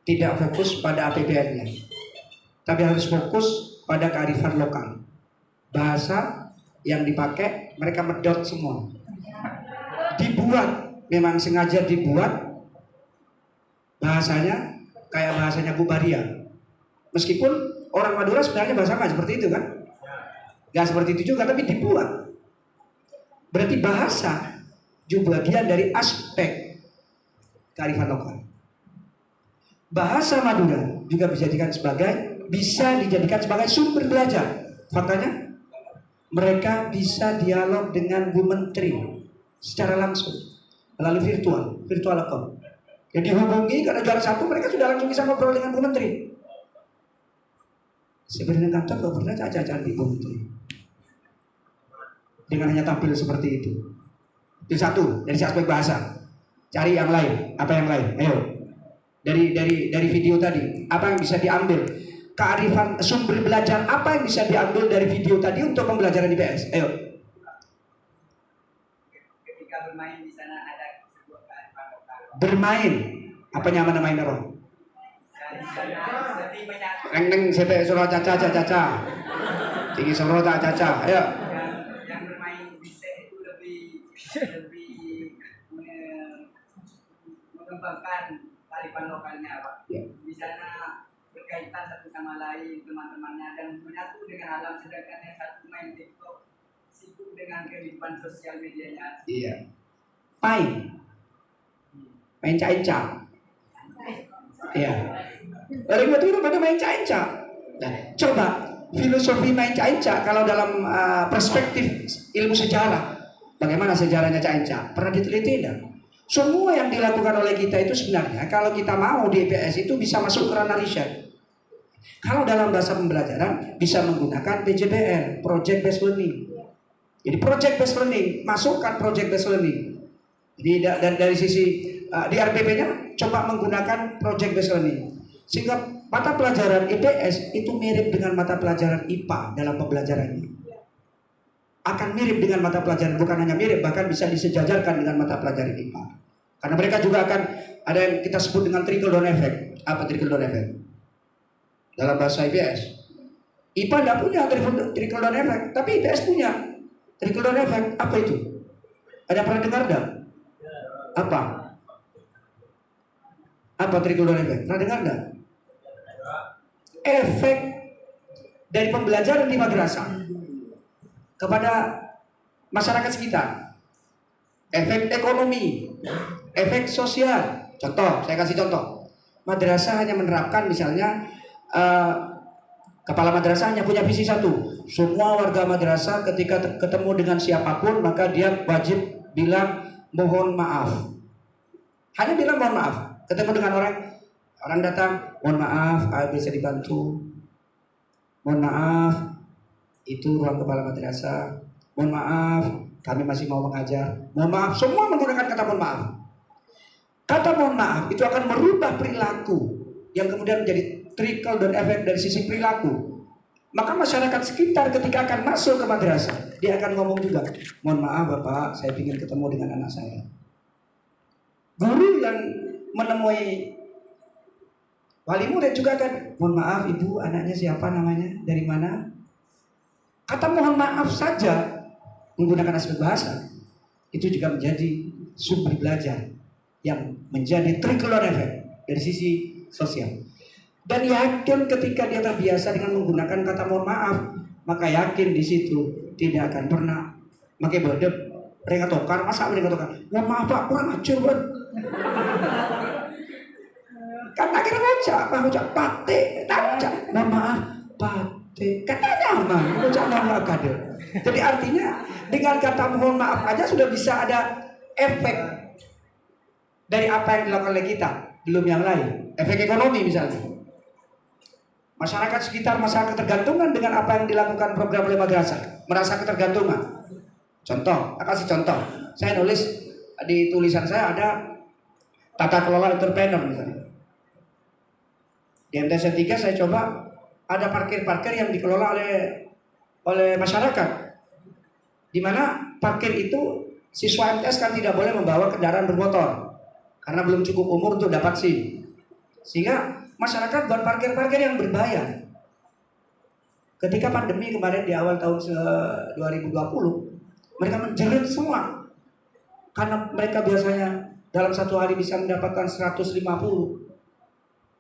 tidak fokus pada APBN-nya, tapi harus fokus pada kearifan lokal. Bahasa yang dipakai mereka medot semua. Dibuat, memang sengaja dibuat bahasanya kayak bahasanya Bu Baria. Meskipun orang Madura sebenarnya bahasa nggak seperti itu kan? Nggak seperti itu juga, tapi dibuat. Berarti bahasa juga bagian dari aspek kearifan lokal. Bahasa Madura juga bisa dijadikan sebagai sumber belajar. Faktanya mereka bisa dialog dengan Bu Menteri secara langsung melalui virtual account. Jadi hubungi ke negara satu, mereka sudah langsung bisa ngobrol dengan Bu Menteri. Sebenarnya kantor gak pernah caca-caca di Bu Menteri dengan hanya tampil seperti itu. Itu satu dari aspek bahasa. Cari yang lain, apa yang lain? Ayo. Dari video tadi, apa yang bisa diambil? Kearifan sumber belajar apa yang bisa diambil dari video tadi untuk pembelajaran IPS? Ayo. Ketika bermain di sana ada sebuah kearifan lokal. Bermain, apa nyaman main orang? Seperti menyatu. Neng sepe soro caca. Tinggi soro caca. Ayo. Yang bermain bisa itu lebih mengembangkan kearifan lokalnya, Pak. Ya. Di sana berkaitan satu sama lain teman-temannya dan menyatu dengan alam, sedangkan yang satu main TikTok sibuk dengan kehidupan sosial medianya. Iya. Main caca. Iya. Orang itu pada main caca. Nah, coba filosofi main caca kalau dalam perspektif ilmu sejarah, bagaimana sejarahnya caca? Pernah diteliti tidak? Semua yang dilakukan oleh kita itu sebenarnya kalau kita mau di IPS itu bisa masuk ke ranah riset. Kalau dalam bahasa pembelajaran bisa menggunakan PJBL, Project Based Learning. Jadi Project Based Learning, masukkan Project Based Learning. Jadi dan dari sisi di RPP-nya coba menggunakan Project Based Learning. Sehingga mata pelajaran IPS itu mirip dengan mata pelajaran IPA dalam pembelajarannya. Akan mirip dengan mata pelajaran, bukan hanya mirip, bahkan bisa disejajarkan dengan mata pelajaran IPA. Karena mereka juga akan ada yang kita sebut dengan trickle down effect. Apa trickle down effect? Dalam bahasa IPS. IPA tidak punya trickle down effect, tapi IPS punya trickle down effect. Apa itu? Ada pernah dengar tidak? Apa? Apa trickle down effect? Pernah dengar tidak? Efek dari pembelajaran di madrasah kepada masyarakat sekitar. Efek ekonomi, efek sosial. Contoh, saya kasih contoh. Madrasah hanya menerapkan misalnya kepala madrasah hanya punya visi satu. Semua warga madrasah ketika ketemu dengan siapapun maka dia wajib bilang mohon maaf. Hanya bilang mohon maaf. Ketemu dengan orang datang, mohon maaf, bisa dibantu. Mohon maaf, itu ruang kepala madrasah. Mohon maaf, kami masih mau mengajar. Mohon maaf, semua menggunakan kata mohon maaf. Kata mohon maaf itu akan merubah perilaku yang kemudian menjadi trickle down effect dari sisi perilaku. Maka masyarakat sekitar ketika akan masuk ke madrasah, dia akan ngomong juga, mohon maaf Bapak, saya ingin ketemu dengan anak saya. Guru yang menemui wali murid juga kan, mohon maaf Ibu, anaknya siapa namanya, dari mana? Kata mohon maaf saja menggunakan aspek bahasa itu juga menjadi sumber belajar yang menjadi trickle effect dari sisi sosial. Dan yakin ketika dia terbiasa dengan menggunakan kata mohon maaf, maka yakin di situ tidak akan pernah pakai bodep, ringatokan, masa ringatokan. Mohon maaf Pak, kurang ajar Pak. Karena kita baca pate, mohon maaf pate, katanya nyaman, baca mohon maaf kader. Jadi artinya dengan kata mohon maaf aja sudah bisa ada efek dari apa yang dilakukan oleh kita, belum yang lain. Efek ekonomi misalnya. Masyarakat sekitar masyarakat ketergantungan dengan apa yang dilakukan program oleh madrasah, merasa ketergantungan. Contoh, saya kasih contoh. Saya nulis di tulisan saya ada tata kelola entrepreneur misalnya. Di MTS 3 saya coba ada parkir-parkir yang dikelola oleh masyarakat. Di mana parkir itu siswa MTS kan tidak boleh membawa kendaraan bermotor karena belum cukup umur untuk dapat SIM. Sehingga masyarakat buat parkir-parkir yang berbayar. Ketika pandemi kemarin di awal tahun 2020, mereka menjerit semua. Karena mereka biasanya dalam satu hari bisa mendapatkan 150,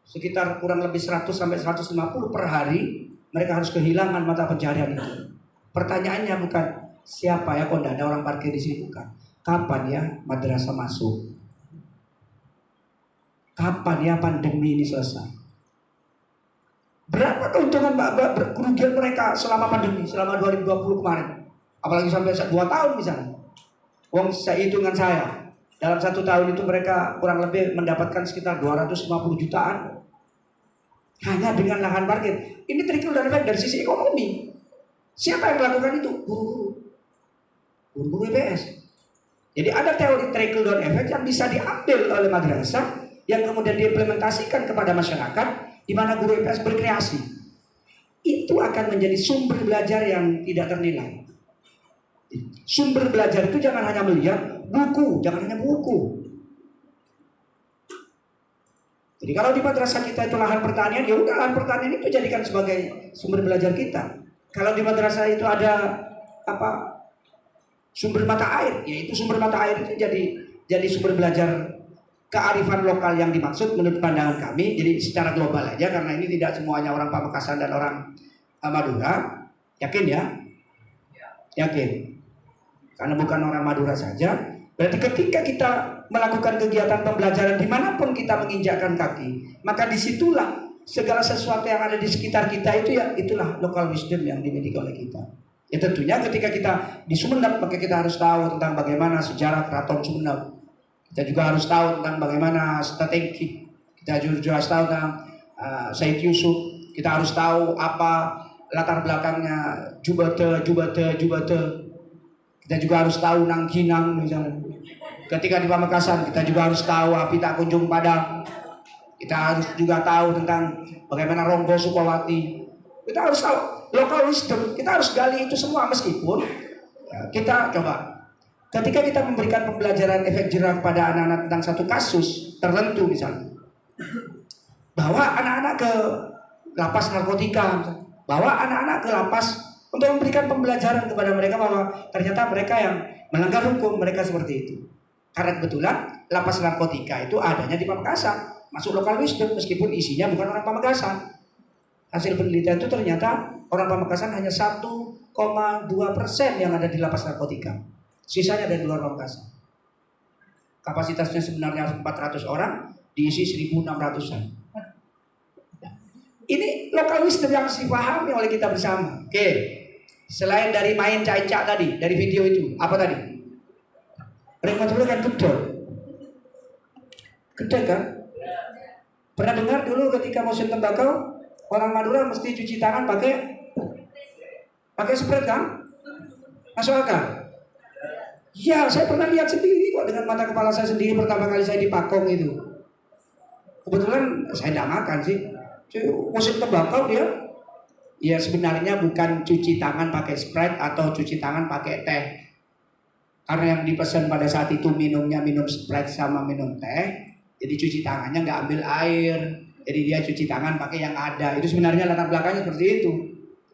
sekitar kurang lebih 100 sampai 150 per hari, mereka harus kehilangan mata pencaharian itu. Pertanyaannya bukan siapa ya kok tidak ada orang parkir di sini, bukan. Kapan ya madrasah masuk? Kapan ya pandemi ini selesai? Berapa keuntungan kerugian mereka selama pandemi, selama 2020 kemarin? Apalagi sampai 2 tahun misalnya. Wong hitungan saya, dalam 1 tahun itu mereka kurang lebih mendapatkan sekitar 250 jutaan hanya dengan lahan parkir. Ini trickle down effect dari sisi ekonomi. Siapa yang melakukan itu? Guru-guru IPS. Jadi ada teori trickle down effect yang bisa diambil oleh madrasah yang kemudian diimplementasikan kepada masyarakat, di mana guru IPS berkreasi. Itu akan menjadi sumber belajar yang tidak ternilai. Sumber belajar itu jangan hanya melihat buku, jangan hanya buku. Jadi kalau di madrasah kita itu lahan pertanian, ya udah lahan pertanian itu jadikan sebagai sumber belajar kita. Kalau di madrasah itu ada sumber mata air, ya itu sumber mata air itu jadi sumber belajar kearifan lokal yang dimaksud menurut pandangan kami. Jadi secara global aja, karena ini tidak semuanya orang Pamekasan dan orang Madura. Yakin ya? Yakin. Karena bukan orang Madura saja. Berarti ketika kita melakukan kegiatan pembelajaran dimanapun kita menginjakkan kaki, maka disitulah segala sesuatu yang ada di sekitar kita itu ya itulah local wisdom yang dimiliki oleh kita. Ya tentunya ketika kita di Sumeneb, maka kita harus tahu tentang bagaimana sejarah Keraton Sumeneb. Kita juga harus tahu tentang bagaimana strategi. Kita juga harus tahu tentang Said Yusuf. Kita harus tahu apa latar belakangnya Jubate. Kita juga harus tahu Nangkinang misalnya. Ketika di Pamekasan, kita juga harus tahu api tak kunjung padam. Kita harus juga tahu tentang bagaimana Ronggo Sukawati. Kita harus tahu local wisdom. Kita harus gali itu semua, meskipun kita coba. Ketika kita memberikan pembelajaran efek jerah kepada anak-anak tentang satu kasus tertentu misalnya, bawa anak-anak ke lapas narkotika, bawa anak-anak ke lapas untuk memberikan pembelajaran kepada mereka bahwa ternyata mereka yang melanggar hukum, mereka seperti itu. Karena kebetulan lapas narkotika itu adanya di Pamekasan, masuk local wisdom meskipun isinya bukan orang Pamekasan. Hasil penelitian itu ternyata orang Pamekasan hanya 1,2% yang ada di lapas narkotika. Sisanya dari luar Pamekasan. Kapasitasnya sebenarnya 400 orang, diisi 1.600-an. Ini local wisdom yang harus dipahami oleh kita bersama. Oke. Selain dari main cacak tadi, dari video itu, apa tadi? Remote dulu kan gede. Gede kan? Pernah dengar dulu ketika musim tembakau, orang Madura mesti cuci tangan pakai spray kan? Masuk akal? Ya, saya pernah lihat sendiri kok dengan mata kepala saya sendiri pertama kali saya di Pakong itu. Kebetulan saya tidak makan sih. Musim tembakau dia Ya sebenarnya bukan cuci tangan pakai Sprite atau cuci tangan pakai teh. Karena yang dipesan pada saat itu minumnya minum Sprite sama minum teh, jadi cuci tangannya nggak ambil air, jadi dia cuci tangan pakai yang ada. Itu sebenarnya latar belakangnya seperti itu.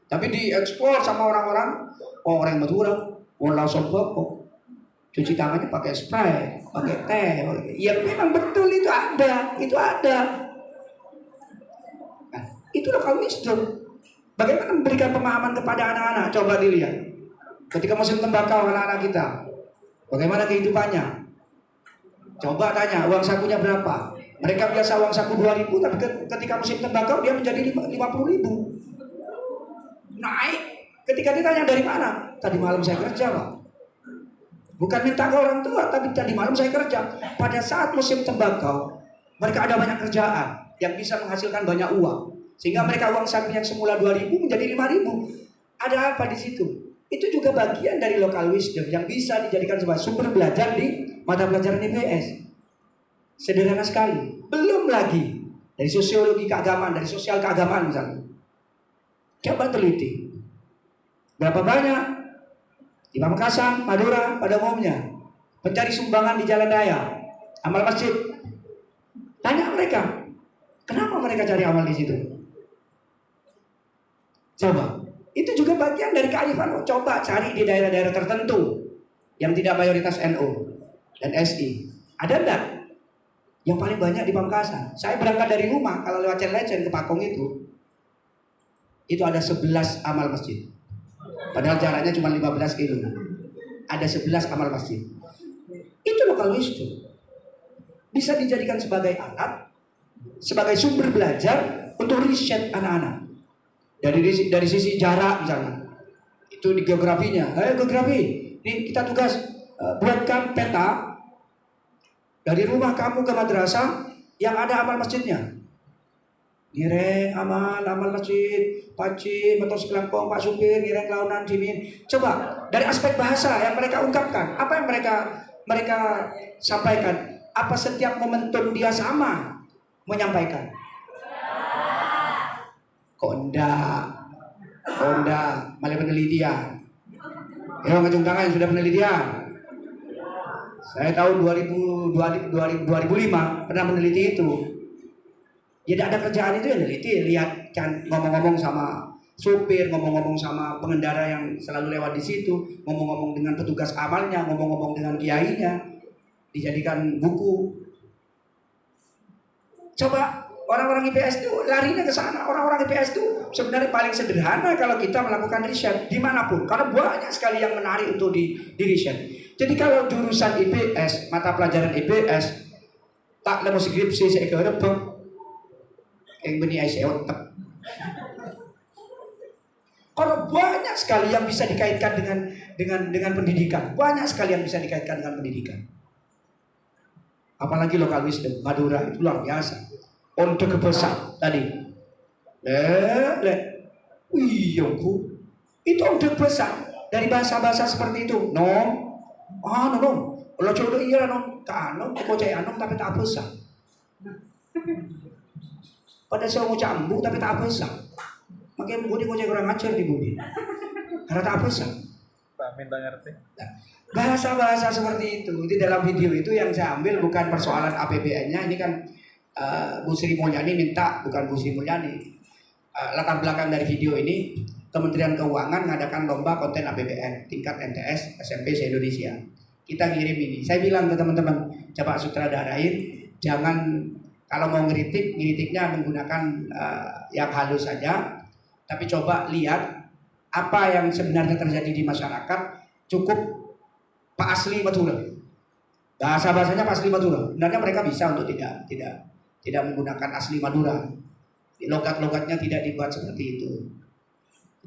Tapi diekspor sama orang-orang, oh orang Madura, oh langsung kok cuci tangannya pakai Sprite, pakai teh. Ya memang betul itu ada, itu ada. Nah, itu local wisdom. Bagaimana memberikan pemahaman kepada anak-anak? Coba dilihat. Ketika musim tembakau anak-anak kita, bagaimana kehidupannya? Coba tanya, uang sakunya berapa? Mereka biasa uang saku 2.000, tapi ketika musim tembakau dia menjadi 50.000. Naik. Ketika ditanya dari mana? Tadi malam saya kerja, Pak. Bukan minta ke orang tua, tapi tadi malam saya kerja. Pada saat musim tembakau, mereka ada banyak kerjaan yang bisa menghasilkan banyak uang. Sehingga mereka uang saku yang semula 2.000 menjadi 5.000. Ada apa di situ? Itu juga bagian dari local wisdom yang bisa dijadikan sebagai sumber belajar di mata pelajaran IPS. Sederhana sekali. Belum lagi dari sosiologi keagamaan, dari sosial keagamaan misalnya. Coba teliti. Berapa banyak di Pamekasan, Madura pada umumnya pencari sumbangan di jalan raya, amal masjid. Tanya mereka, kenapa mereka cari amal di situ? Coba, itu juga bagian dari kearifan. Coba cari di daerah-daerah tertentu yang tidak mayoritas NU dan SI. Ada enggak? Yang paling banyak di Pamekasan. Saya berangkat dari rumah, kalau lewat Lecen ke Pakong itu ada 11 amal masjid. Padahal jaraknya cuma 15 kilo. Ada 11 amal masjid. Itu local wisdom. Bisa dijadikan sebagai alat, sebagai sumber belajar untuk riset anak-anak. Dari sisi jarak misalnya, itu di geografinya. Geografi, ini kita tugas buatkan peta dari rumah kamu ke madrasah yang ada amal masjidnya. Nireng amal masjid, Paci, motor sekelangkong, Pak Supir, nireng launan, jimin. Coba dari aspek bahasa yang mereka ungkapkan, apa yang mereka sampaikan? Apa setiap momentum dia sama menyampaikan? Konda, malah penelitian. Ya, ngacung tangan yang sudah penelitian. Saya tahun 2005 pernah meneliti itu. Jadi ada kerjaan itu yang meneliti, lihat kan ngomong-ngomong sama supir, ngomong-ngomong sama pengendara yang selalu lewat di situ, ngomong-ngomong dengan petugas amalnya, ngomong-ngomong dengan kiainya, dijadikan buku. Coba orang-orang IPS itu larinya ke sana. Orang-orang IPS itu sebenarnya paling sederhana kalau kita melakukan riset dimanapun. Karena banyak sekali yang menarik untuk di riset. Jadi kalau jurusan IPS, mata pelajaran IPS, tak lemu skripsi saya kerebek. Yang benih saya otak. Kalau banyak sekali yang bisa dikaitkan dengan pendidikan. Banyak sekali yang bisa dikaitkan dengan pendidikan. Apalagi local wisdom, Madura itu luar biasa. Onde kebesak tadi. Wiyongku. Itu onde kebesak. Dari bahasa-bahasa seperti itu. No. Lo coba iya no. Kano, kocai anom tapi tak besak. Pada saya mau cambu tapi tak besak. Makanya budi kocai kurang ajar di budi. Karena tak besak. Pak minta ngerti. Bahasa-bahasa seperti itu. Di dalam video itu yang saya ambil bukan persoalan APBN-nya. Ini kan Bu Sri Mulyani minta, bukan Bu Sri Mulyani. Latar belakang dari video ini, Kementerian Keuangan mengadakan lomba konten APBN tingkat MTS SMP se-Indonesia. Kita ngirim ini. Saya bilang ke teman-teman, coba sutradarain, jangan kalau mau ngiritiknya menggunakan yang halus saja, tapi coba lihat apa yang sebenarnya terjadi di masyarakat. Cukup Pak Asli Madura. Bahasa-bahasanya Pak Asli Madura. Sebenarnya mereka bisa untuk tidak menggunakan asli Madura. Logat-logatnya tidak dibuat seperti itu.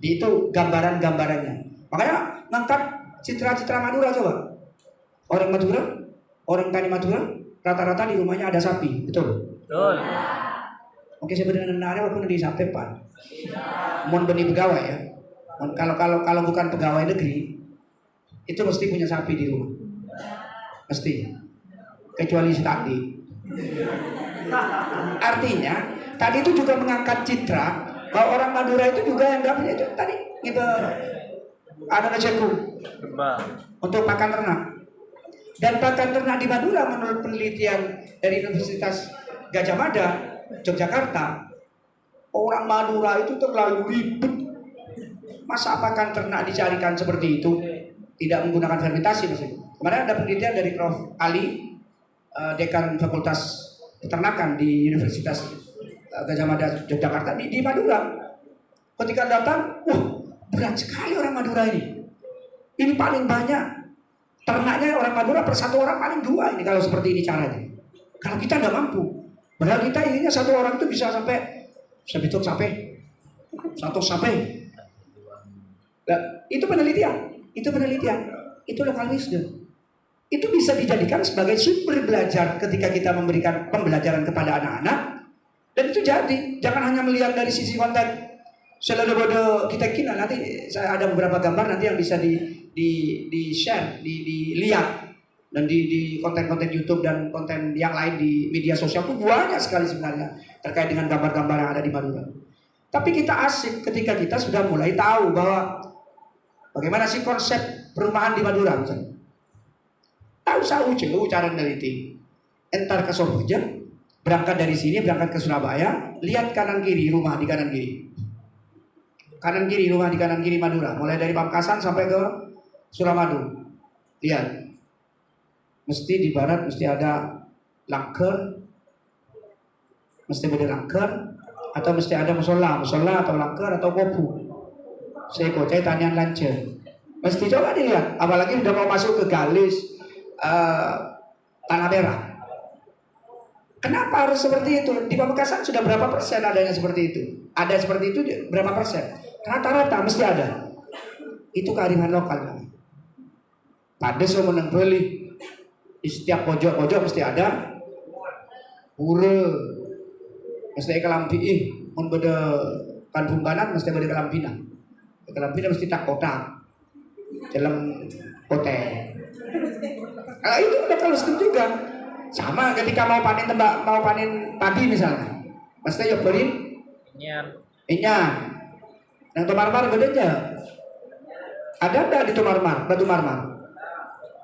Jadi itu gambaran-gambarannya. Makanya ngangkat citra-citra Madura coba. Orang Madura, orang tani Madura, rata-rata di rumahnya ada sapi, betul? Betul. Oke, sebenarnya nari walaupun di sapi Pak. Mohon benih pegawai ya. Kalau bukan pegawai negeri, itu mesti punya sapi di rumah. Mesti. Kecuali si tadi. Artinya tadi itu juga mengangkat citra Bahwa orang Madura itu juga yang dapatnya itu tadi kita ada ceku untuk pakan ternak. Dan pakan ternak di Madura menurut penelitian dari Universitas Gajah Mada, Yogyakarta, orang Madura itu terlalu ribet. Masa pakan ternak dicarikan seperti itu? Tidak menggunakan fermentasi maksudnya. Kemarin ada penelitian dari Prof. Ali, Dekan Fakultas Peternakan di Universitas Gajah Mada Yogyakarta di Madura. Ketika datang, wah berat sekali orang Madura ini. Ini paling banyak ternaknya orang Madura per satu orang paling 2 ini kalau seperti ini caranya. Kalau kita nggak mampu, padahal kita inginnya satu orang itu bisa sampai sebituk sampai 100 sampai. Nah, itu penelitian, itu lokal wisdom. Itu bisa dijadikan sebagai sumber belajar ketika kita memberikan pembelajaran kepada anak-anak. Dan itu jadi, jangan hanya melihat dari sisi konten. Selalu bodoh kita kira nanti saya ada beberapa gambar nanti yang bisa di share, dilihat dan di konten-konten YouTube dan konten yang lain di media sosial itu banyak sekali sebenarnya terkait dengan gambar-gambar yang ada di Madura. Tapi kita asik ketika kita sudah mulai tahu bahwa bagaimana sih konsep perumahan di Madura misalnya. Tahu cara meneliti. Entar ke Sorboja, berangkat dari sini, berangkat ke Surabaya, lihat kanan kiri rumah di kanan kiri. Kanan kiri rumah di kanan kiri Madura, mulai dari Pamekasan sampai ke Suramadu. Lihat. Mesti di barat mesti ada langker. Mesti ada langker atau mesti ada musola atau langker atau kopu. Saya kocai tanyaan lancar. Mesti coba dilihat, apalagi sudah mau masuk ke Galis, Tanah Merah. Kenapa harus seperti itu? Di Pamekasan sudah berapa persen adanya seperti itu? Ada seperti itu berapa persen? Rata-rata mesti ada. Itu kearifan lokal. Pada semua beli di setiap pojok-pojok mesti ada pura, mesti ada kelampi. Mun beda Kampung Banan mesti ada kelampina. Kelampina mesti tak kotak dalam hotel. Nah, itu lokal wisdom juga. Sama ketika mau panen padi misalnya, mesti nyobain inyan. Yang Tomarmar bedanya ada enggak di Tomarmar, Batu Marmar?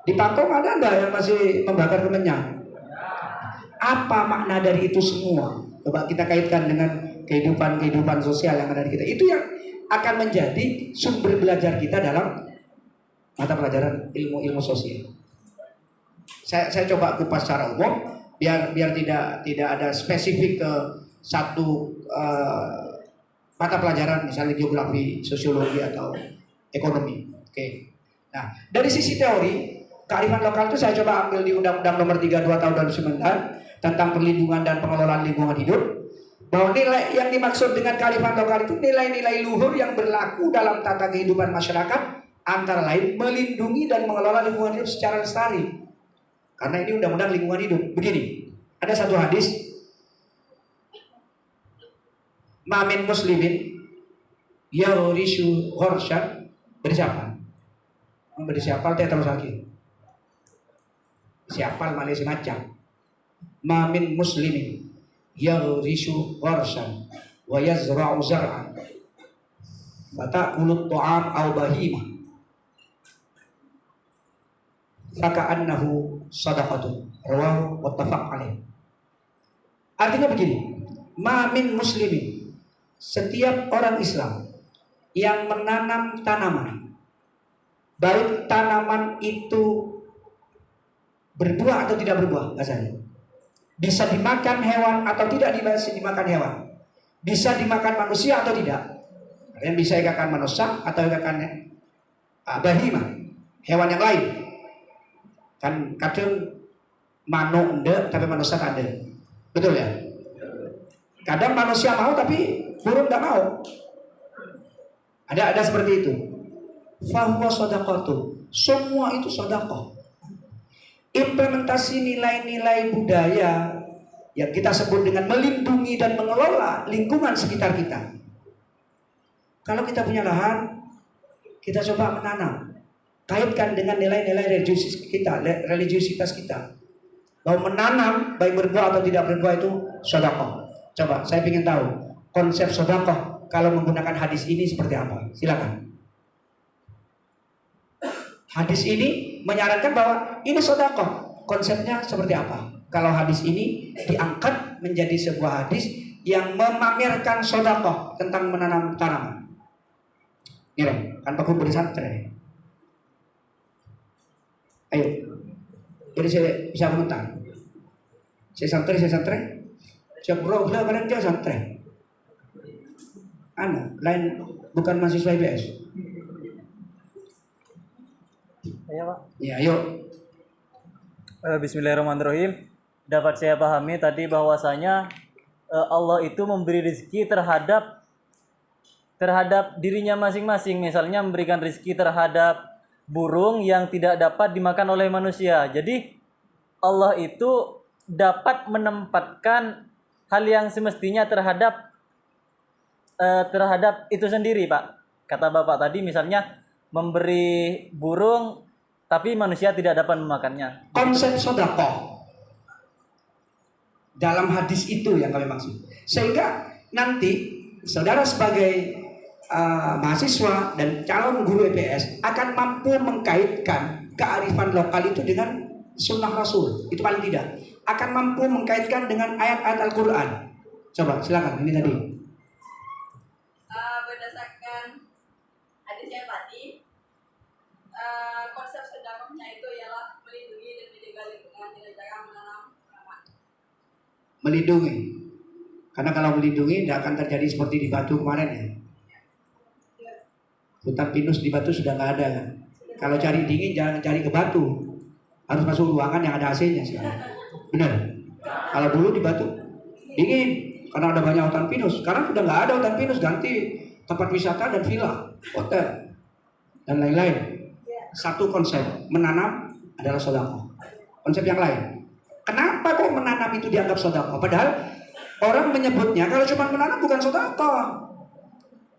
Di Pangkong ada enggak yang masih membakar kemenyan? Apa makna dari itu semua? Coba kita kaitkan dengan kehidupan sosial yang ada di kita. Itu yang akan menjadi sumber belajar kita dalam mata pelajaran ilmu sosial. Saya coba kupas secara umum biar tidak ada spesifik ke satu mata pelajaran misalnya geografi, sosiologi atau ekonomi. Oke. Nah, dari sisi teori, kearifan lokal itu saya coba ambil di Undang-Undang Nomor 32 Tahun 2009 tentang perlindungan dan pengelolaan lingkungan hidup. Bahwa nilai yang dimaksud dengan kearifan lokal itu nilai-nilai luhur yang berlaku dalam tata kehidupan masyarakat, antara lain melindungi dan mengelola lingkungan hidup secara lestari. Karena ini undang-undang lingkungan hidup. Begini, ada satu hadis. Mamin muslimin yaurisu ghorsyan bersiapal. Bersiapal teh terus lagi. Siapal Malaysia macam. Mamin muslimin yaurisu ghorsyan wa yazra'u zar'an. Fata'ulut ta'am aw bahimah. Faka'annahu sadaqatun. Rawahu muttafaq alaih. Artinya begini, mamin muslimin, setiap orang Islam yang menanam tanaman, baik tanaman itu berbuah atau tidak berbuah, bahasanya bisa dimakan hewan atau tidak dimakan hewan, bisa dimakan manusia atau tidak, yang bisa dikatakan manusia atau dikatakan bahimah, hewan yang lain. Kan kadang manuk enggak tapi manusia tak ada, betul ya? Kadang manusia mau tapi burung nggak mau. Ada seperti itu. Fahuwa shadaqatu. Semua itu sedekah. Implementasi nilai-nilai budaya yang kita sebut dengan melindungi dan mengelola lingkungan sekitar kita. Kalau kita punya lahan, kita coba menanam. Kaitkan dengan nilai-nilai religiusitas kita. Bahwa menanam baik berbuah atau tidak berbuah itu sedekah. Coba saya ingin tahu konsep sedekah kalau menggunakan hadis ini seperti apa? Silakan. Hadis ini menyarankan bahwa ini sedekah. Konsepnya seperti apa? Kalau hadis ini diangkat menjadi sebuah hadis yang memamerkan sedekah tentang menanam tanaman. Ini kan Pak Guru bersantren. Ayo. Jadi saya bisa komentar. Saya santri. Saya bro, kadang dia santri. Lain bukan mahasiswa IPS. Ya Pak. Ya, ayo. Bismillahirrahmanirrahim. Dapat saya pahami tadi bahwasanya Allah itu memberi rezeki terhadap dirinya masing-masing. Misalnya memberikan rezeki terhadap burung yang tidak dapat dimakan oleh manusia. Jadi Allah itu dapat menempatkan hal yang semestinya terhadap itu sendiri, Pak. Kata Bapak tadi misalnya memberi burung tapi manusia tidak dapat memakannya. Konsep sedekah dalam hadis itu yang kami maksud. Sehingga nanti saudara sebagai mahasiswa dan calon guru IPS akan mampu mengkaitkan kearifan lokal itu dengan sunnah Rasul. Itu paling tidak. Akan mampu mengkaitkan dengan ayat-ayat Al-Quran. Coba silakan, ini tadi. Berdasarkan hadis yang tadi, konsep sedekahnya itu ialah melindungi dan menjaga lingkungan dengan cara menanam tanaman. Melindungi. Karena kalau melindungi tidak akan terjadi seperti di Batu kemarin ya. Hutan pinus di Batu sudah nggak ada kan. Kalau cari dingin jangan cari ke Batu. Harus masuk ruangan yang ada AC-nya sekarang. Benar. Kalau dulu di Batu dingin karena ada banyak hutan pinus. Sekarang sudah nggak ada hutan pinus, ganti tempat wisata dan villa, hotel dan lain-lain. Satu konsep menanam adalah sedekah. Konsep yang lain. Kenapa kok menanam itu dianggap sedekah? Padahal orang menyebutnya kalau cuma menanam bukan sedekah.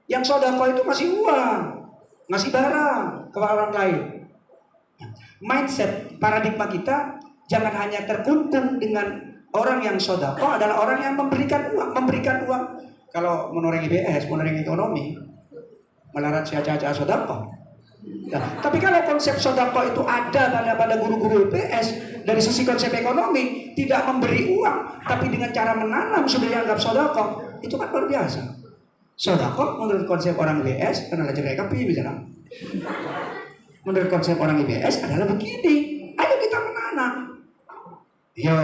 Yang sedekah itu masih uang, ngasih barang ke orang lain. Mindset paradigma kita jangan hanya terkuntum dengan orang yang sedekah adalah orang yang memberikan uang. Kalau menurut IPS, menurut ekonomi, melarat caca sedekah. Nah, tapi kalau konsep sedekah itu ada pada guru-guru IPS dari sisi konsep ekonomi tidak memberi uang, tapi dengan cara menanam sudah dianggap sedekah, itu kan luar biasa. Sedekah menurut konsep orang IPS adalah cerai kapi misalnya. Menurut konsep orang IPS adalah begini, ayo kita menanam. Yo,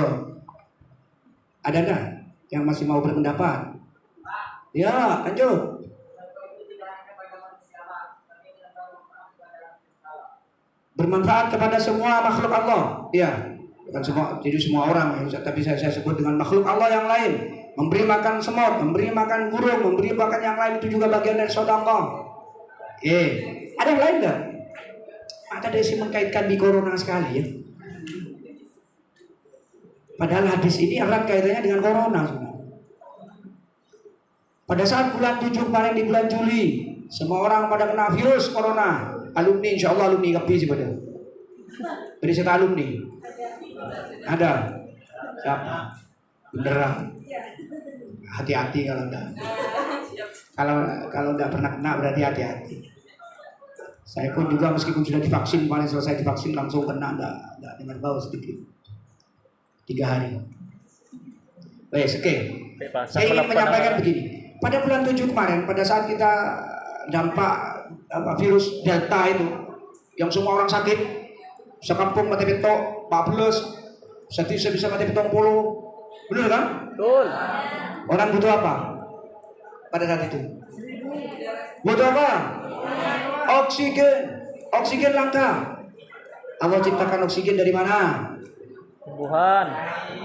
ada nggak yang masih mau berpendapat? Ya, lanjut. Bermanfaat kepada semua makhluk Allah. Ya, bukan semua, jadi semua orang. Tapi saya sebut dengan makhluk Allah yang lain. Memberi makan semut, memberi makan burung, memberi makan yang lain itu juga bagian dari sedekah. Oke, ada yang lain nggak? Ada desi mengkaitkan di corona sekali ya. Padahal hadis ini erat kaitannya dengan corona. Pada saat bulan 7 kemarin di bulan Juli, semua orang pada kena virus corona. Alumni, insya Allah alumni kapi sih pada. Beri serta alumni. Ada. Siapa? Beneran. Hati-hati kalau enggak. Kalau enggak pernah kena berarti hati-hati. Saya pun juga meskipun sudah divaksin, paling selesai divaksin langsung kena, enggak dengar bau sedikit. 3 hari. Baik, oke. Saya ingin menyampaikan begini. Pada bulan 7 kemarin, pada saat kita dampak virus Delta itu, yang semua orang sakit, sekampung mati petok 14, saya bisa mati petok 10, benar kan? Betul. Orang butuh apa pada saat itu? Butuh apa? Oksigen langka. Allah ciptakan oksigen dari mana? Tumbuhan.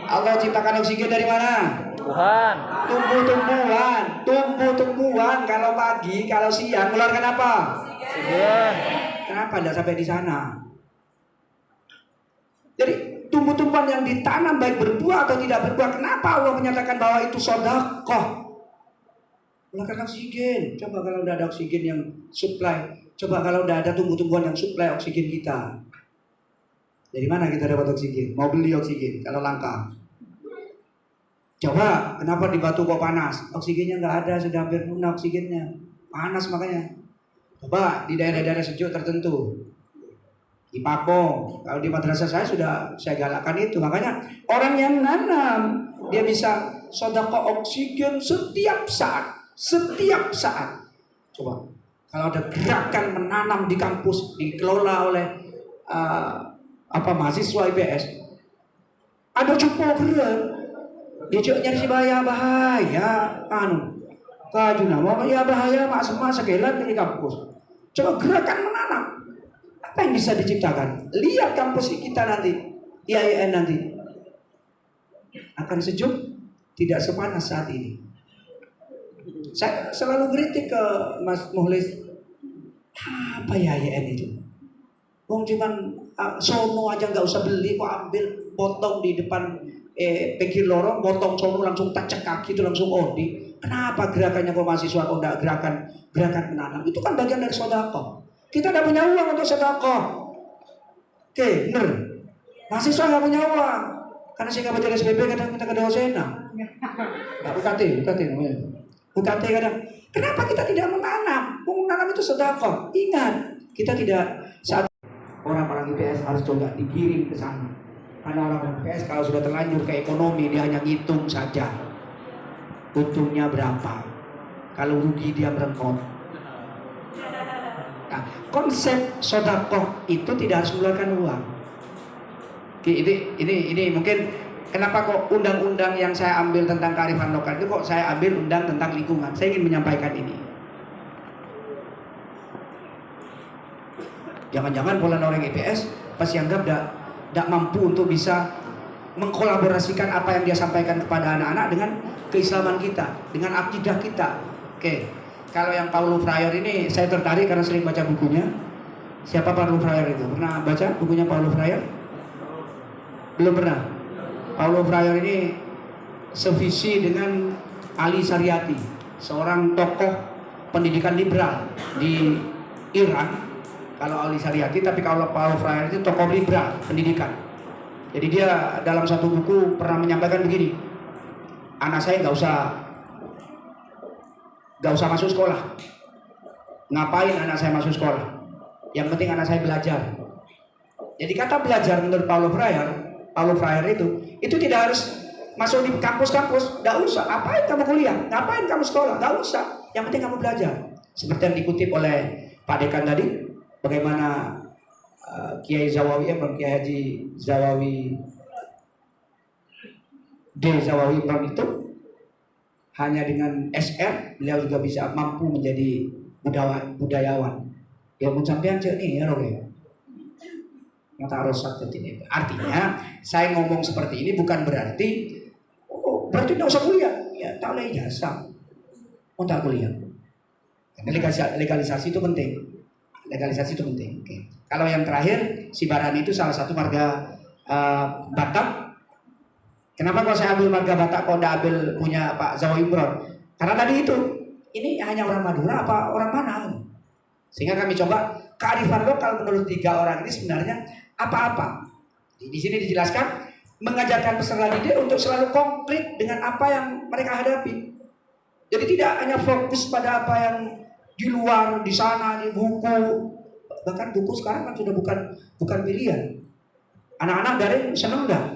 Allah ciptakan oksigen dari mana? Tuhan. Tumbuh-tumbuhan. Kalau pagi, kalau siang mengeluarkan apa? Oksigen. Kenapa tidak sampai di sana? Jadi tumbuh-tumbuhan yang ditanam baik berbuah atau tidak berbuah, kenapa Allah menyatakan bahwa itu sedekah? Mengeluarkan oksigen. Coba kalau tidak ada oksigen yang supply, coba kalau tidak ada tumbuh-tumbuhan yang supply oksigen kita, dari mana kita dapat oksigen? Mau beli oksigen kalau langka. Coba, kenapa di Batu kok panas? Oksigennya nggak ada, sudah hampir punah oksigennya. Panas makanya. Coba di daerah-daerah sejuk tertentu. Di Pakong, kalau di madrasah saya sudah saya galakkan itu. Makanya orang yang nanam, dia bisa sedekah oksigen setiap saat. Setiap saat. Coba, kalau ada gerakan menanam di kampus, dikelola oleh mahasiswa IPS, ada cukup gerak. Dia nyari si bahaya kajuna mau ya bahaya mak semua segelan di kampus. Coba gerakan menanam. Apa yang bisa diciptakan? Lihat kampus kita nanti, IAIN nanti akan sejuk, tidak sepanas saat ini. Saya selalu kritik ke Mas Muhlis, apa ya IAIN itu? Wong cuman sono aja nggak usah beli, kok ambil potong di depan pinggir lorong, potong sono langsung tacek kaki itu langsung odi. Kenapa gerakannya kok mahasiswa kok enggak gerakan menanam? Itu kan bagian dari sedekah. Kita tidak punya uang untuk sedekah. Oke, bener. Mahasiswa nggak punya uang. Karena saya nggak baca SPP kadang minta ke dosena. UKT namanya. UKT kadang. Kenapa kita tidak menanam? Menanam itu sedekah. Ingat, kita tidak saat orang-orang IPS harus coba dikirim ke sana. Karena orang IPS kalau sudah terlanjur ke ekonomi, dia hanya ngitung saja. Untungnya berapa? Kalau rugi dia merengkot. Nah, konsep sedekah itu tidak harus mengeluarkan uang. Ini mungkin kenapa kok undang-undang yang saya ambil tentang kearifan lokal itu kok saya ambil undang tentang lingkungan. Saya ingin menyampaikan ini. Jangan-jangan pola orang IPS pasti anggap tidak mampu untuk bisa mengkolaborasikan apa yang dia sampaikan kepada anak-anak dengan keislaman kita, dengan akidah kita. Oke, kalau yang Paulo Freire ini saya tertarik karena sering baca bukunya. Siapa Paulo Freire itu? Pernah baca bukunya Paulo Freire? Belum pernah. Paulo Freire ini sevisi dengan Ali Shariati, seorang tokoh pendidikan liberal di Iran. Kalau Ali Shariati, tapi kalau Paulo Freire itu tokoh liberal pendidikan. Jadi dia dalam satu buku pernah menyampaikan begini, anak saya nggak usah masuk sekolah. Ngapain anak saya masuk sekolah? Yang penting anak saya belajar. Jadi kata belajar menurut Paulo Freire itu tidak harus masuk di kampus-kampus, nggak usah. Ngapain kamu kuliah? Ngapain kamu sekolah? Nggak usah. Yang penting kamu belajar. Seperti yang dikutip oleh Pak Dekan tadi, bagaimana Kiai Zawawi Kiai Haji Zawawi Zawawi itu hanya dengan SR beliau juga bisa mampu menjadi budayawan. Ya pun sampean cek nih ya ini. Artinya saya ngomong seperti ini bukan berarti berarti tidak usah kuliah. Ya tak boleh ijazah. Tak kuliah. Legalisasi itu penting. Oke. Kalau yang terakhir, si Barani itu salah satu marga Batak. Kenapa kalau saya ambil marga Batak, kok tidak ambil punya Pak Zawa Imron? Karena tadi itu, ini hanya orang Madura apa orang mana? Sehingga kami coba kearifan lokal menurut 3 orang ini sebenarnya apa-apa. Di sini dijelaskan mengajarkan peserta didik untuk selalu konkret dengan apa yang mereka hadapi. Jadi tidak hanya fokus pada apa yang di luar, di sana, di buku. Bahkan buku sekarang kan sudah bukan pilihan. Anak-anak daring seneng dah.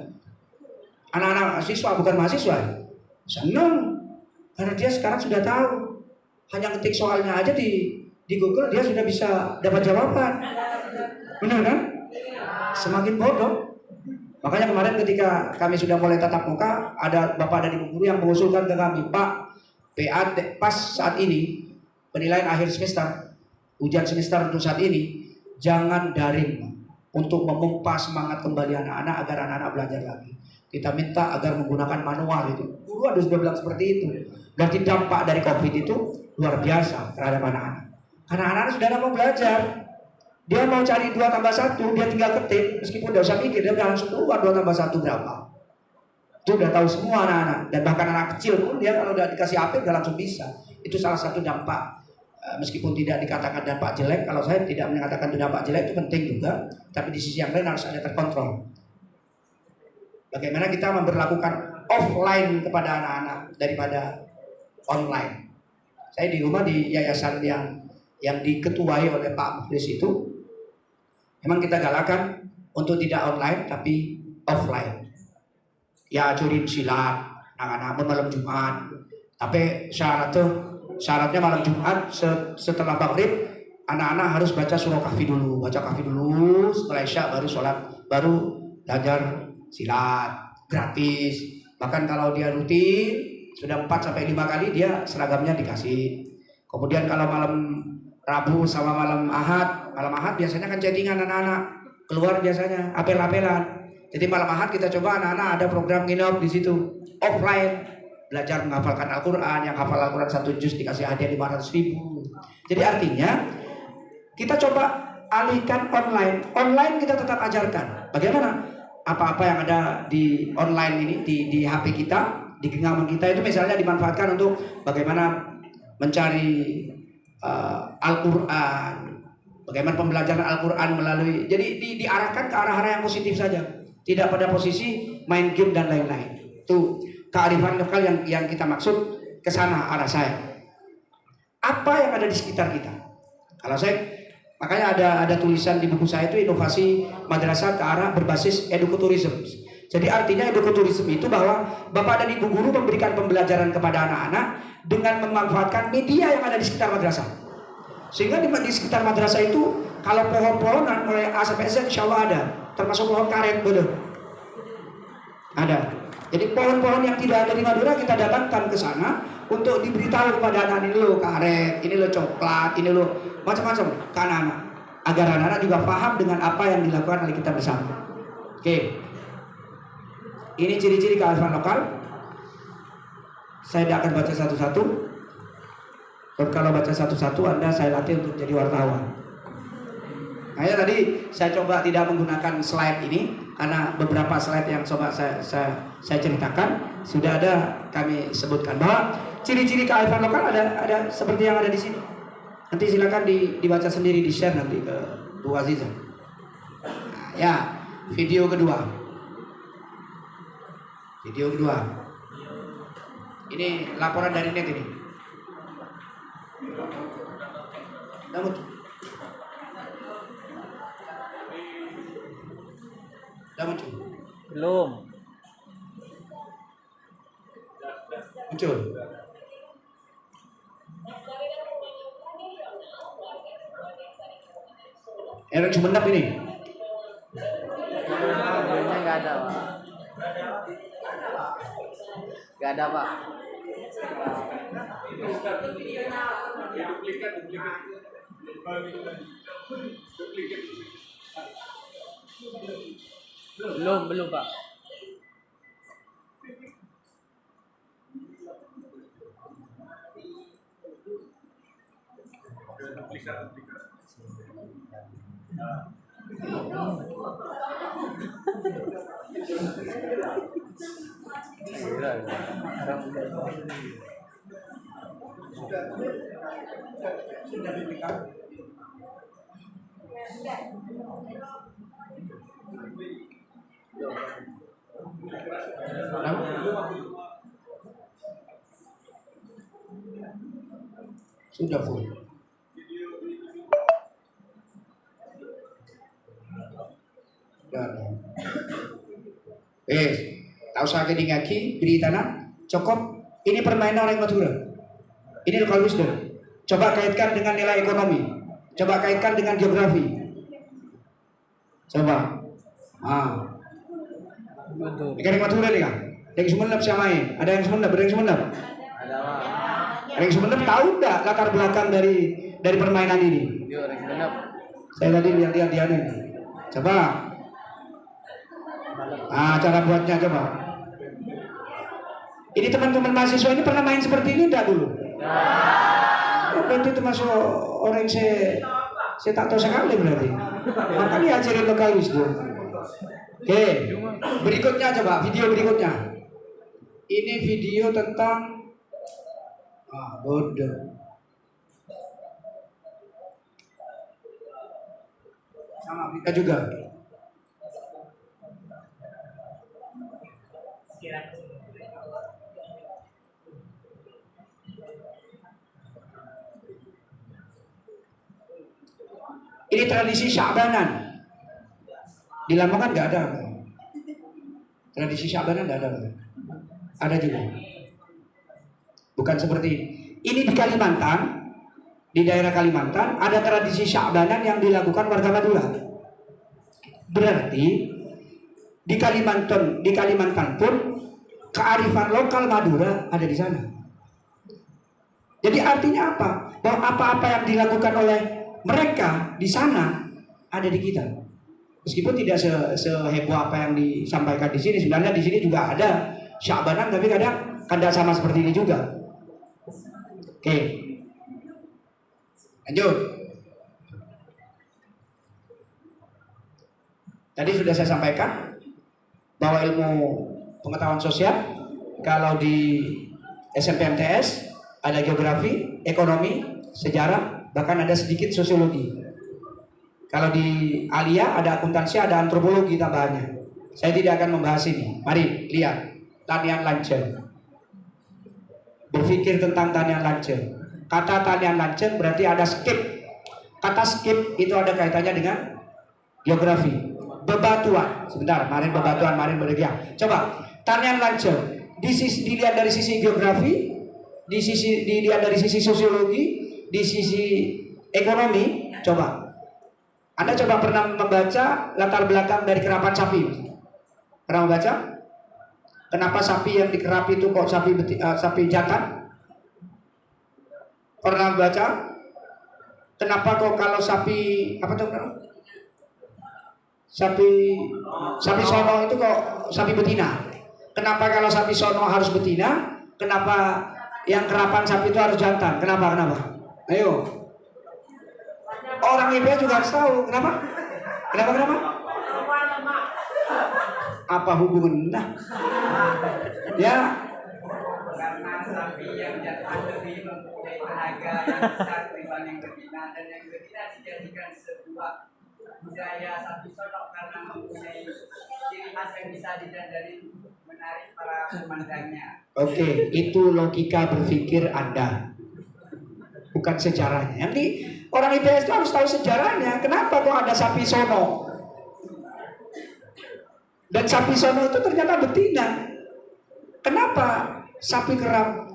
Anak-anak siswa bukan mahasiswa seneng karena dia sekarang sudah tahu. Hanya ketik soalnya aja di Google dia sudah bisa dapat jawaban. Benar kan? Semakin bodoh. Makanya kemarin ketika kami sudah mulai tatap muka, ada bapak dari guru yang mengusulkan ke kami, Pak, PAT pas saat ini penilaian akhir semester, ujian semester untuk saat ini, jangan daring untuk memompa semangat kembali anak-anak agar anak-anak belajar lagi. Kita minta agar menggunakan manual itu. Guru ada sudah bilang seperti itu. Berarti dampak dari COVID itu luar biasa terhadap anak-anak. Karena anak-anak sudah mau belajar. Dia mau cari 2 tambah 1, dia tinggal ketik. Meskipun tidak usah mikir, dia udah langsung keluar 2 tambah 1 berapa. Itu udah tahu semua anak-anak. Dan bahkan anak kecil pun dia kalau udah dikasih HP udah langsung bisa. Itu salah satu dampak. Meskipun tidak dikatakan dampak jelek, kalau saya tidak mengatakan itu dampak jelek, itu penting juga. Tapi di sisi yang lain harus ada terkontrol. Bagaimana kita memperlakukan offline kepada anak-anak daripada online. Saya di rumah di yayasan yang diketuai oleh Pak Muflis itu, memang kita galakan untuk tidak online tapi offline. Ya ajarin silat anak-anak malam Jumat, tapi syaratnya malam Jumat setelah maghrib anak-anak harus baca surah kahfi dulu, setelah isya baru sholat, baru belajar silat gratis. Bahkan kalau dia rutin sudah 4-5 kali dia seragamnya dikasih. Kemudian kalau malam Rabu sama malam Ahad biasanya kan chattingan anak-anak keluar, biasanya apel-apelan. Jadi malam Ahad kita coba anak-anak ada program nginep di situ offline, belajar menghafalkan Al-Quran. Yang hafal Al-Quran 1 juz dikasih hadiah 500.000. Jadi artinya kita coba alihkan online. Online kita tetap ajarkan bagaimana apa-apa yang ada di online ini di HP kita, di genggaman kita itu misalnya dimanfaatkan untuk bagaimana mencari Al-Quran, bagaimana pembelajaran Al-Quran melalui, jadi diarahkan ke arah-arah yang positif saja, tidak pada posisi main game dan lain-lain. Itu kearifan lokal yang kita maksud, ke sana arah saya. Apa yang ada di sekitar kita? Kalau saya, makanya ada tulisan di buku saya itu inovasi madrasah ke arah berbasis edukoturism. Jadi artinya edukoturism itu bahwa Bapak dan Ibu guru memberikan pembelajaran kepada anak-anak dengan memanfaatkan media yang ada di sekitar madrasah. Sehingga di sekitar madrasah itu kalau pohon-pohonan mulai A sampai Z insya Allah ada, termasuk pohon karet, betul? Ada. Jadi pohon-pohon yang tidak ada di Madura kita datangkan ke sana untuk diberitahu kepada anak, ini lo karet, ini lo coklat, ini lo macam-macam ke anak-anak, agar anak-anak juga paham dengan apa yang dilakukan oleh kita bersama. Oke. Ini ciri-ciri kearifan lokal. Saya tidak akan baca satu-satu. Kalau baca satu-satu Anda saya latih untuk jadi wartawan. Makanya tadi saya coba tidak menggunakan slide ini karena beberapa slide yang coba saya ceritakan sudah ada kami sebutkan bahwa ciri-ciri kearifan lokal ada seperti yang ada di sini. Nanti silakan dibaca sendiri, di share nanti ke Bu Aziza. Nah, ya, video kedua. Video kedua. Ini laporan dari net ini. Namun muncul? Belum. Muncul. Erek Sumenep ini. Videonya nggak ada, Pak. Nggak ada, Pak. Belum, Pak. Sudah full. Tak usah ngaki berita cukup. Ini permainan orang Madura. Ini local wisdom. Coba kaitkan dengan nilai ekonomi. Coba kaitkan dengan geografi. Coba. Ini kan Madura nih kan. Yang Sumenep siapa main? Ada yang Sumenep, ada yang Sumenep. Ada, Pak. Yang Sumenep tahu enggak latar belakang dari permainan ini? Yuk, orang Sumenep. Saya tadi lihat dia nih. Coba. Cara buatnya coba. Ini teman-teman mahasiswa ini pernah main seperti ini enggak dulu? Berarti termasuk orang saya tak tahu sekali berarti. Makanya ajarin lokal wisdom. Oke, berikutnya coba video berikutnya. Ini video tentang bodoh. Sama kita juga. Ini tradisi Sya'banan. Di Lamongan nggak ada. Tradisi Sya'banan nggak ada. Ada juga. Bukan seperti ini. Ini di Kalimantan, di daerah Kalimantan ada tradisi Sya'banan yang dilakukan warga Madura. Berarti di Kalimantan pun kearifan lokal Madura ada di sana. Jadi artinya apa? Bahwa apa-apa yang dilakukan oleh mereka di sana ada di kita. Meskipun tidak seheboh apa yang disampaikan di sini. Sebenarnya di sini juga ada Sya'banan, tapi kadang sama seperti ini juga. Oke. Lanjut. Tadi sudah saya sampaikan bahwa ilmu pengetahuan sosial kalau di SMP MTS ada geografi, ekonomi, sejarah, bahkan ada sedikit sosiologi. Kalau di Alia ada akuntansi, ada antropologi tambahannya. Saya tidak akan membahas ini. Mari lihat tanian lanceng. Berpikir tentang tanian lanceng. Kata tanian lanceng berarti ada skip. Kata skip itu ada kaitannya dengan geografi. Bebatuan. Sebentar, marin bebatuan, marin berdegia. Coba tanian lanceng dilihat dari sisi geografi, dilihat dari sisi sosiologi, di sisi ekonomi. Coba Anda coba pernah membaca latar belakang dari kerapan sapi? Pernah membaca? Kenapa sapi yang dikerap itu kok sapi jantan? Pernah membaca? Kenapa kok kalau sapi apa tuh? Sapi sono itu kok sapi betina? Kenapa kalau sapi sono harus betina? Kenapa yang kerapan sapi itu harus jantan? Kenapa? Ayo. Orang IPS juga harus tahu. Kenapa? Apa hubungannya? Ya. Karena sapi yang jantan lebih mempunyai tenaga yang besar dibanding yang betina, dan yang betina dijadikan sebuah budaya sapi sono karena mempunyai ciri khas yang bisa didandani menarik para pemandangnya. Oke, itu logika berpikir Anda, bukan sejarahnya. Nanti orang IPS itu harus tahu sejarahnya. Kenapa kok ada sapi sono? Dan sapi sono itu ternyata betina. Kenapa sapi kerap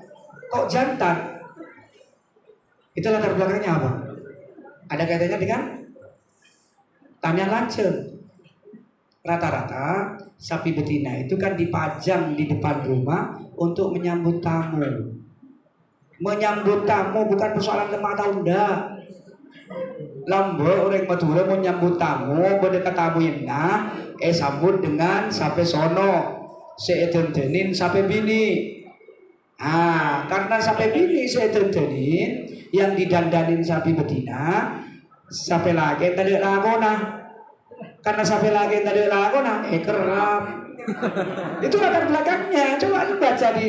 kok jantan? Itu latar belakangnya apa? Ada kaitannya dengan tanian lanceng. Rata-rata sapi betina itu kan dipajang di depan rumah untuk menyambut tamu. Menyambut tamu bukan persoalan lemah atau enggak. Lambo orang Madura mau nyambut tamu, berdekat tamu nah, sambut dengan sapi sono, seedendenin sapi bini. Karena sapi bini seedendenin, yang didandanin sapi betina, sapi lagi tadi lagona. Karena sapi lagi tadi lagona, kerap. Itu latar belakangnya. Coba baca di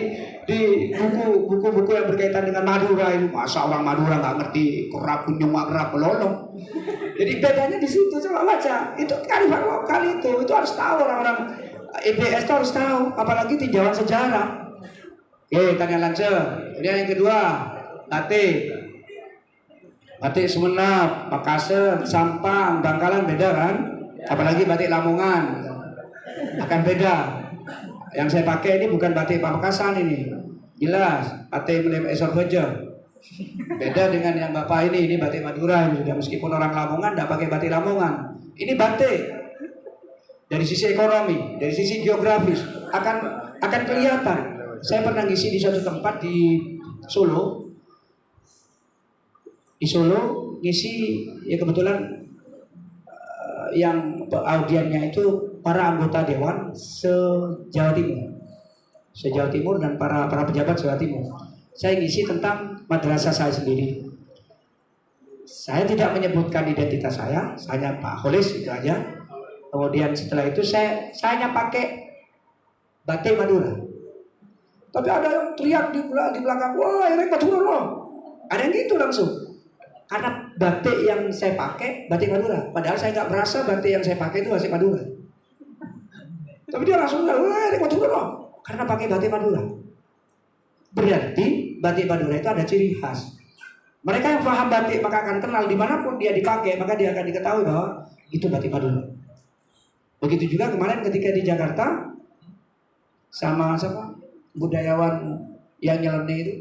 buku-buku yang berkaitan dengan Madura itu. Masa orang Madura nggak ngerti kerap, kunjung, kerap, pelolong. Jadi bedanya di situ. Coba baca. Itu kearifan lokal itu harus tahu orang-orang IPS itu harus tahu. Apalagi tinjauan sejarah. Tanian lanceng. Kemudian yang kedua, batik Sumenep, Makassar, Sampang, Bangkalan beda kan? Apalagi batik Lamongan akan beda. Yang saya pakai ini bukan batik Pamekasan ini, jelas batik Esor Bejo. Beda dengan yang bapak ini batik Madura ini sudah, meskipun orang Lamongan tidak pakai batik Lamongan. Ini batik dari sisi ekonomi, dari sisi geografis akan kelihatan. Saya pernah ngisi di suatu tempat di Solo. Di Solo ngisi ya kebetulan yang audiennya itu para anggota dewan se-Jawa Timur dan para pejabat Jawa Timur. Saya ngisi tentang madrasah saya sendiri. Saya tidak menyebutkan identitas saya, hanya Pak Kholis itu aja. Kemudian setelah itu saya hanya pakai batik Madura. Tapi ada yang teriak di belakang, wah ini Madura loh. Ada yang gitu langsung. Karena batik yang saya pakai batik Madura, padahal saya nggak merasa batik yang saya pakai itu batik Madura. Tapi dia langsung bilang, wah ini Madura loh, karena pakai batik Madura. Berarti batik Madura itu ada ciri khas. Mereka yang paham batik maka akan kenal dimanapun dia dipakai, maka dia akan diketahui bahwa itu batik Madura. Begitu juga kemarin ketika di Jakarta sama siapa budayawan yang nyeleneh itu,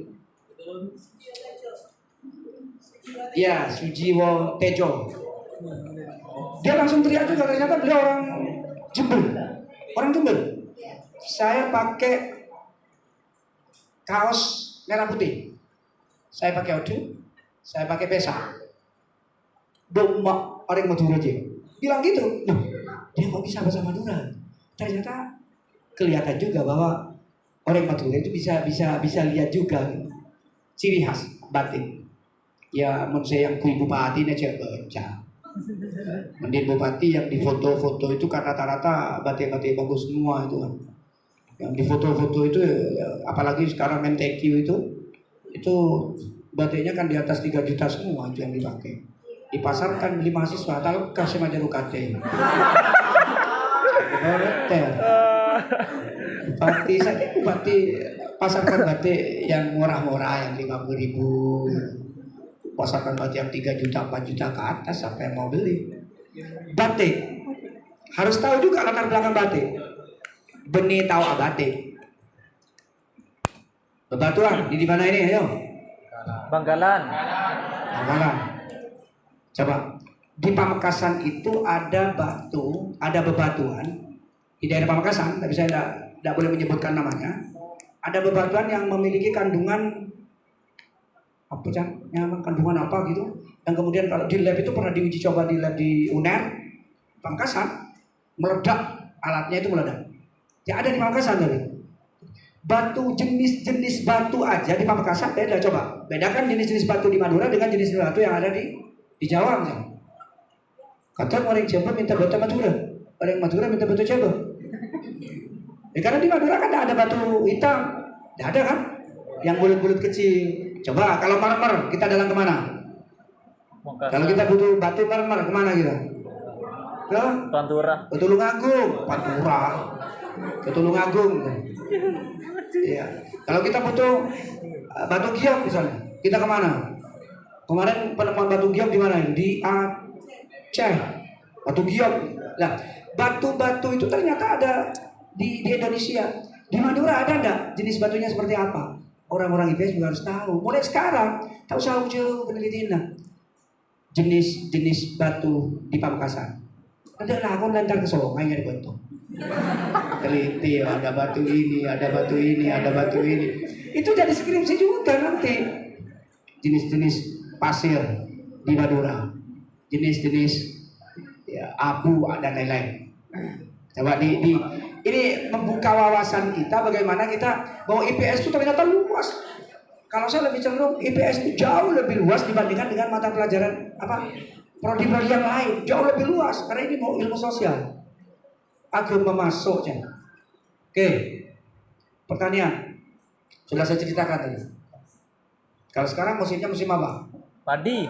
ya Sujiwo Tejo, dia langsung teriak juga, ternyata beliau orang Jember. Saya pakai kaos merah putih, saya pakai odu, saya pakai pesa, domba orang Madura aja bilang gitu. Loh, dia kok bisa bahasa Madura? Ternyata kelihatan juga bahwa orang Madura itu bisa lihat juga ciri khas batik. Ya menurut saya yang kui bupati ini aja baca. Mending bupati yang di foto-foto itu kan rata-rata batik-batik bagus semua itu kan. Yang di foto-foto itu ya, apalagi sekarang Mentekyu itu batiknya kan di atas 3 juta semua itu yang dipakai. Di pasar kan beli mahasiswa, tahu kasih aja UKT. Bupati pasarkan batik yang murah-murah yang 50.000. Pasarkan batik yang 3 juta, 4 juta ke atas, siapa yang mau beli? Batik harus tahu juga latar belakang batik. Benih tahu batik. Bebatuan di mana ini? Ayo. Bangkalan. Coba di Pamekasan itu ada batu, ada bebatuan di daerah Pamekasan, tapi saya tidak boleh menyebutkan namanya. Ada bebatuan yang memiliki kandungan kandungan apa gitu, yang kemudian kalau di lab itu pernah diuji coba di lab di UNER Pamekasan, meledak, alatnya itu meledak. Ya ada di Pamekasan tadi. Batu jenis batu aja di Pamekasan beda. Coba bedakan jenis batu di Madura dengan jenis batu yang ada di Jawa misalnya. Kadang orang Jawa minta batu Madura, orang Madura minta batu Jawa. Ya karena di Madura kan ada batu hitam, tidak ada kan? Yang bulut-bulut kecil. Coba kalau marmer kita dalam kemana? Kalau kita butuh batu marmer kemana kita? Ke Pantura. Tulungagung. Iya. Kalau kita butuh batu giok misalnya, kita kemana? Kemarin penemuan batu giok di mana? Di Aceh. Batu giok. Nah, batu-batu itu ternyata ada di Indonesia. Di Madura ada enggak jenis batunya seperti apa? Orang-orang IPS juga harus tahu. Mulai sekarang tahu jauh penelitian jenis batu di Pamekasan. Ada lah, aku lantar ke Solo, nggak dibentuk. Teliti, ada batu ini, ada batu ini, ada batu ini. Itu jadi skripsi juga nanti. Jenis-jenis pasir di Madura, jenis-jenis ya, abu dan lain-lain. Coba ini membuka wawasan kita bagaimana kita bahwa IPS itu ternyata luas. Kalau saya lebih cenderung IPS itu jauh lebih luas dibandingkan dengan mata pelajaran prodi-prodi yang lain, jauh lebih luas karena ini mau ilmu sosial. Agama masuk ya. Oke. Pertanyaan. Sudah saya ceritakan tadi. Kalau sekarang musimnya musim apa? Padi.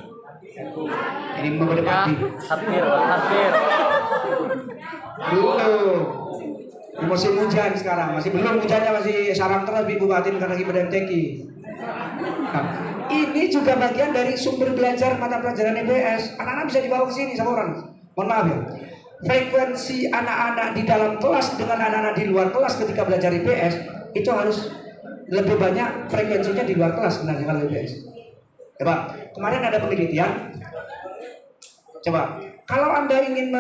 Ini mulai padi. Hampir. Belum. Di musim hujan sekarang, masih belum hujannya, masih sarang terus Ibu Batin karena lagi MTQ. Nah, ini juga bagian dari sumber belajar mata pelajaran IPS. Anak-anak bisa dibawa ke sini sama orang. Mohon maaf ya. Frekuensi anak-anak di dalam kelas dengan anak-anak di luar kelas ketika belajar IPS itu harus lebih banyak frekuensinya di luar kelas sebenarnya kalau IPS. Coba, kemarin ada penelitian. Coba, kalau Anda ingin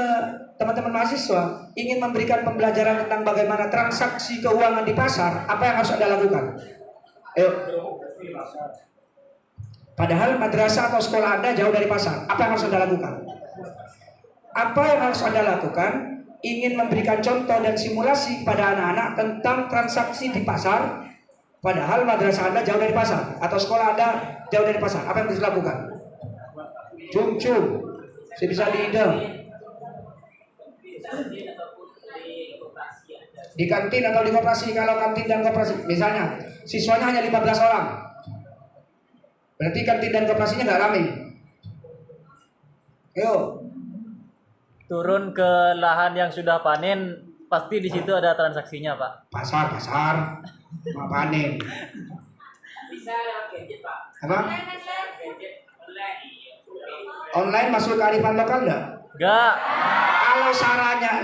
teman-teman mahasiswa ingin memberikan pembelajaran tentang bagaimana transaksi keuangan di pasar, apa yang harus Anda lakukan? Ayo. Padahal madrasah atau sekolah Anda jauh dari pasar, apa yang harus Anda lakukan? Apa yang harus Anda lakukan? Ingin memberikan contoh dan simulasi pada anak-anak tentang transaksi di pasar, padahal madrasah Anda jauh dari pasar atau sekolah Anda jauh dari pasar, apa yang harus dilakukan? Cung-cung, sebisa lidah. Di kantin atau di koperasi. Kalau kantin dan koperasi misalnya siswanya hanya 15 orang, berarti kantin dan koperasinya nggak ramai. Ayo turun ke lahan yang sudah panen, pasti di situ ada transaksinya, Pak. Pasar mau panen. Bisa lewat gadget, Pak. Apa? Gadget. Online masuk kearifan lokal enggak? Enggak.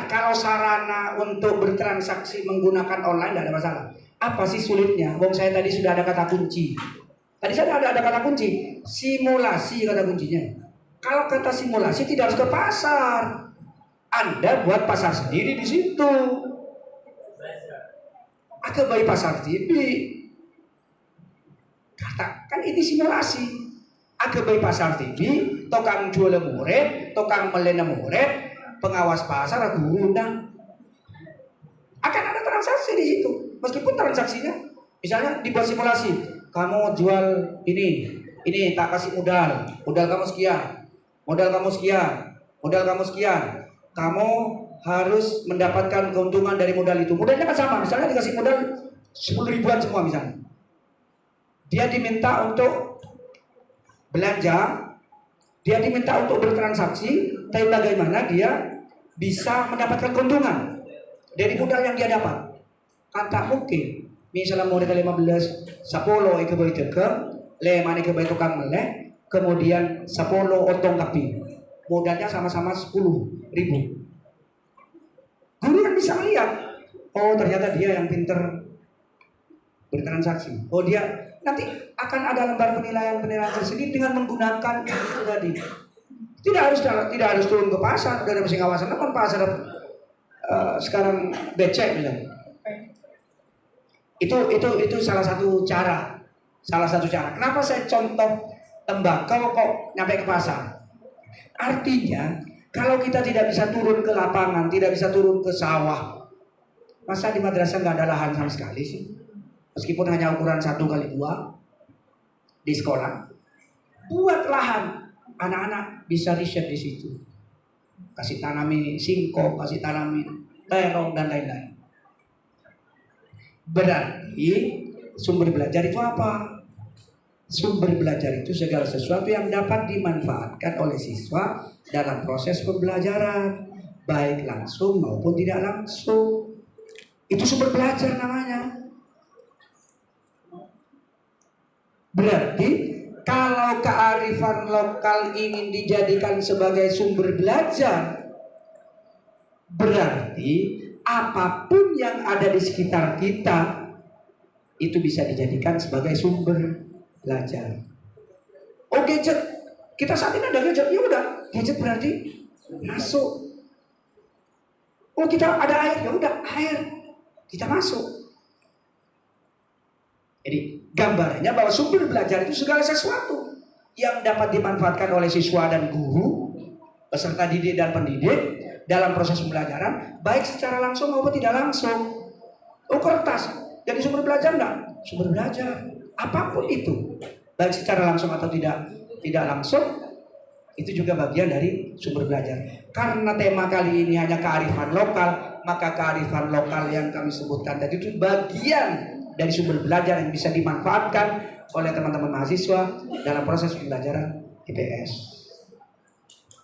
Kalau sarana untuk bertransaksi menggunakan online tidak ada masalah. Apa sih sulitnya? Wong saya tadi sudah ada kata kunci. Tadi saya ada kata kunci, simulasi kata kuncinya. Kalau kata simulasi tidak harus ke pasar. Anda buat pasar sendiri di situ. Agak bayi pasar TV. Katakan ini simulasi. Agak bayi pasar TV, tukang jual murid, tukang melena murid, pengawas pasar, guru undang. Akan ada transaksi di situ. Meskipun transaksinya misalnya dibuat simulasi. Kamu jual ini tak kasih modal kamu sekian, modal kamu sekian. Kamu harus mendapatkan keuntungan dari modal itu. Modalnya kan sama, misalnya dikasih modal 10 ribuan semua misalnya. Dia diminta untuk belanja, dia diminta untuk bertransaksi, tapi bagaimana dia bisa mendapatkan keuntungan dari modal yang dia dapat. Kan tak mungkin. Misalnya modal 15, 10 itu bayi tegang, 5 itu bayi tukang melek, kemudian 10 otong tapi modalnya sama-sama 10 ribu. Guru kan bisa melihat, oh ternyata dia yang pinter bertransaksi. Oh dia nanti akan ada lembar penilaian tersendiri dengan menggunakan itu tadi. Tidak harus turun ke pasar dari mesin kawasan kan pasar sekarang becek misalnya. Itu salah satu cara. Kenapa saya contoh tembakau kok nyampe ke pasar? Artinya kalau kita tidak bisa turun ke lapangan, tidak bisa turun ke sawah, masa di madrasah nggak ada lahan sama sekali sih? Meskipun hanya ukuran 1x2 di sekolah, buat lahan, anak-anak bisa riset di situ. Kasih tanami singkong, kasih tanami terong dan lain-lain. Berarti sumber belajar itu apa? Sumber belajar itu segala sesuatu yang dapat dimanfaatkan oleh siswa dalam proses pembelajaran, baik langsung maupun tidak langsung. Itu sumber belajar namanya. Berarti kalau kearifan lokal ingin dijadikan sebagai sumber belajar, berarti apapun yang ada di sekitar kita itu bisa dijadikan sebagai sumber belajar. Oh gadget, kita saat ini ada gadget, ya udah gadget berarti masuk. Oh kita ada air, ya udah air kita masuk. Jadi gambarannya bahwa sumber belajar itu segala sesuatu yang dapat dimanfaatkan oleh siswa dan guru, peserta didik dan pendidik dalam proses pembelajaran, baik secara langsung maupun tidak langsung. Oh kertas, jadi sumber belajar enggak? Sumber belajar, apapun itu, baik secara langsung atau tidak langsung, itu juga bagian dari sumber belajar. Karena tema kali ini hanya kearifan lokal, maka kearifan lokal yang kami sebutkan tadi itu bagian dari sumber belajar yang bisa dimanfaatkan oleh teman-teman mahasiswa dalam proses pembelajaran IPS.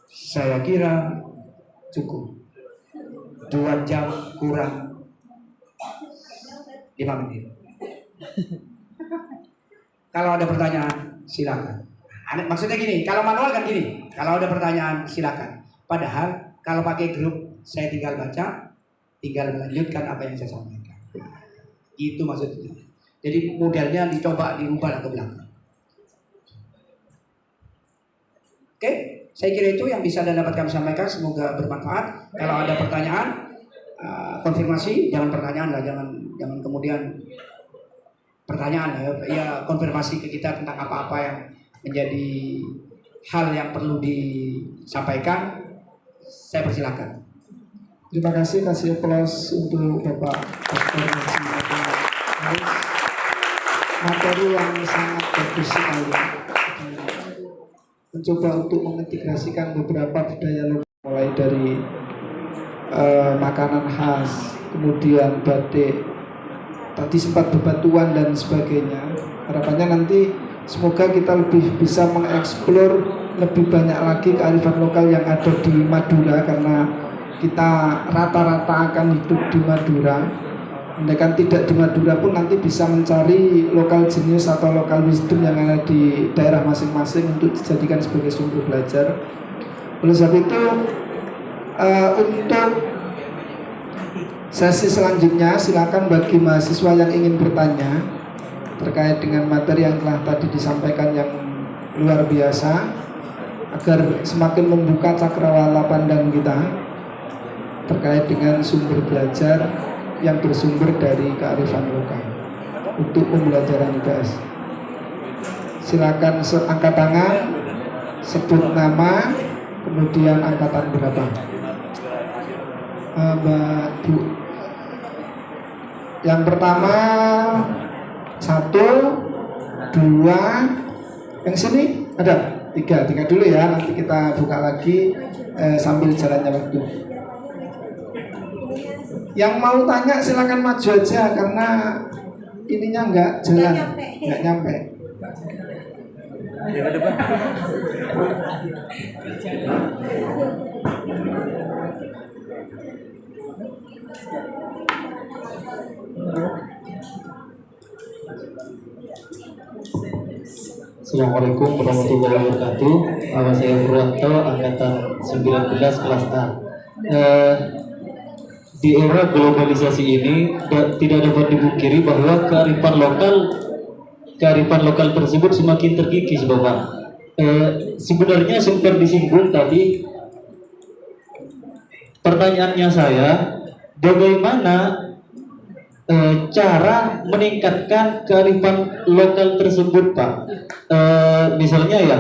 Saya kira cukup 2 jam kurang 5 menit. Kalau ada pertanyaan silakan. Maksudnya gini, kalau manual kan gini, kalau ada pertanyaan silakan. Padahal kalau pakai grup saya tinggal baca, tinggal melanjutkan apa yang saya sampaikan. Itu maksudnya. Jadi modelnya dicoba dirubah ke belakang. Oke? Saya kira itu yang bisa dan dapat kami sampaikan. Semoga bermanfaat. Kalau ada pertanyaan, konfirmasi, jangan pertanyaan lah, jangan kemudian pertanyaan ya, konfirmasi ke kita tentang apa-apa yang menjadi hal yang perlu disampaikan. Saya persilakan. Terima kasih aplaus untuk Bapak Dr. Materi yang sangat bagus sekali. Mencoba untuk mengintegrasikan beberapa budaya lokal, mulai dari makanan khas, kemudian batik, tadi sempat bebatuan dan sebagainya. Harapannya nanti semoga kita lebih bisa mengeksplor lebih banyak lagi kearifan lokal yang ada di Madura, karena kita rata-rata akan hidup di Madura. Andaikan tidak di Madura pun nanti bisa mencari lokal genius atau lokal wisdom yang ada di daerah masing-masing untuk dijadikan sebagai sumber belajar. Oleh sebab itu untuk sesi selanjutnya silakan bagi mahasiswa yang ingin bertanya terkait dengan materi yang telah tadi disampaikan yang luar biasa, agar semakin membuka cakrawala pandang kita terkait dengan sumber belajar yang bersumber dari kearifan lokal untuk pembelajaran IPS. Silakan angkat tangan, sebut nama, kemudian angkatan berapa. Mbak Bu, yang pertama 1, 2, yang sini ada 3 dulu ya, nanti kita buka lagi sambil jalannya waktu. Yang mau tanya silakan maju aja karena ininya nggak jalan, nggak nyampe. Assalamualaikum warahmatullahi wabarakatuh. Nama saya Purwanto, angkatan 19 kelas A. Di era globalisasi ini tidak dapat dipungkiri bahwa kearifan lokal tersebut semakin terkikis, Bapak. Sebenarnya sempat disinggung tadi. Pertanyaannya saya, bagaimana cara meningkatkan kearifan lokal tersebut, Pak? Misalnya ya,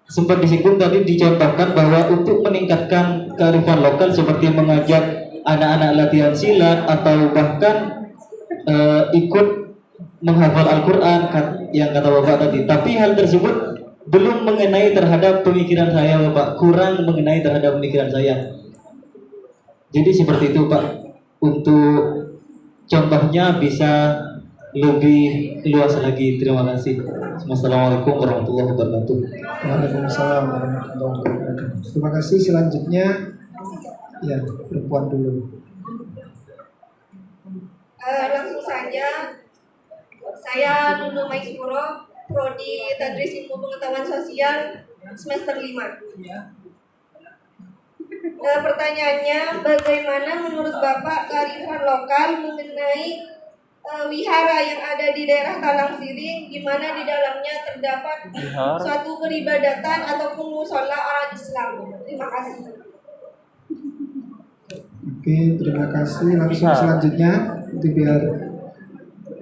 sempat disinggung tadi, dicontohkan bahwa untuk meningkatkan kearifan lokal seperti mengajak anak-anak latihan silat atau bahkan ikut menghafal Al-Quran yang kata Bapak tadi. Tapi hal tersebut belum mengenai terhadap pemikiran saya, Bapak. Kurang mengenai terhadap pemikiran saya. Jadi seperti itu, Pak. Untuk contohnya bisa lebih luas lagi. Terima kasih. Assalamualaikum warahmatullahi wabarakatuh. Waalaikumsalam warahmatullahi wabarakatuh. Terima kasih. Selanjutnya ya, perempuan dulu. Langsung saja, saya Nunu Maisuro, Prodi Tadris Ilmu Pengetahuan Sosial semester 5. Pertanyaannya, bagaimana menurut Bapak kearifan lokal mengenai wihara yang ada di daerah Talang Siring, di mana di dalamnya terdapat suatu peribadatan ataupun musola orang Islam? Terima kasih. Oke, terima kasih. Langsung selanjutnya, itu biar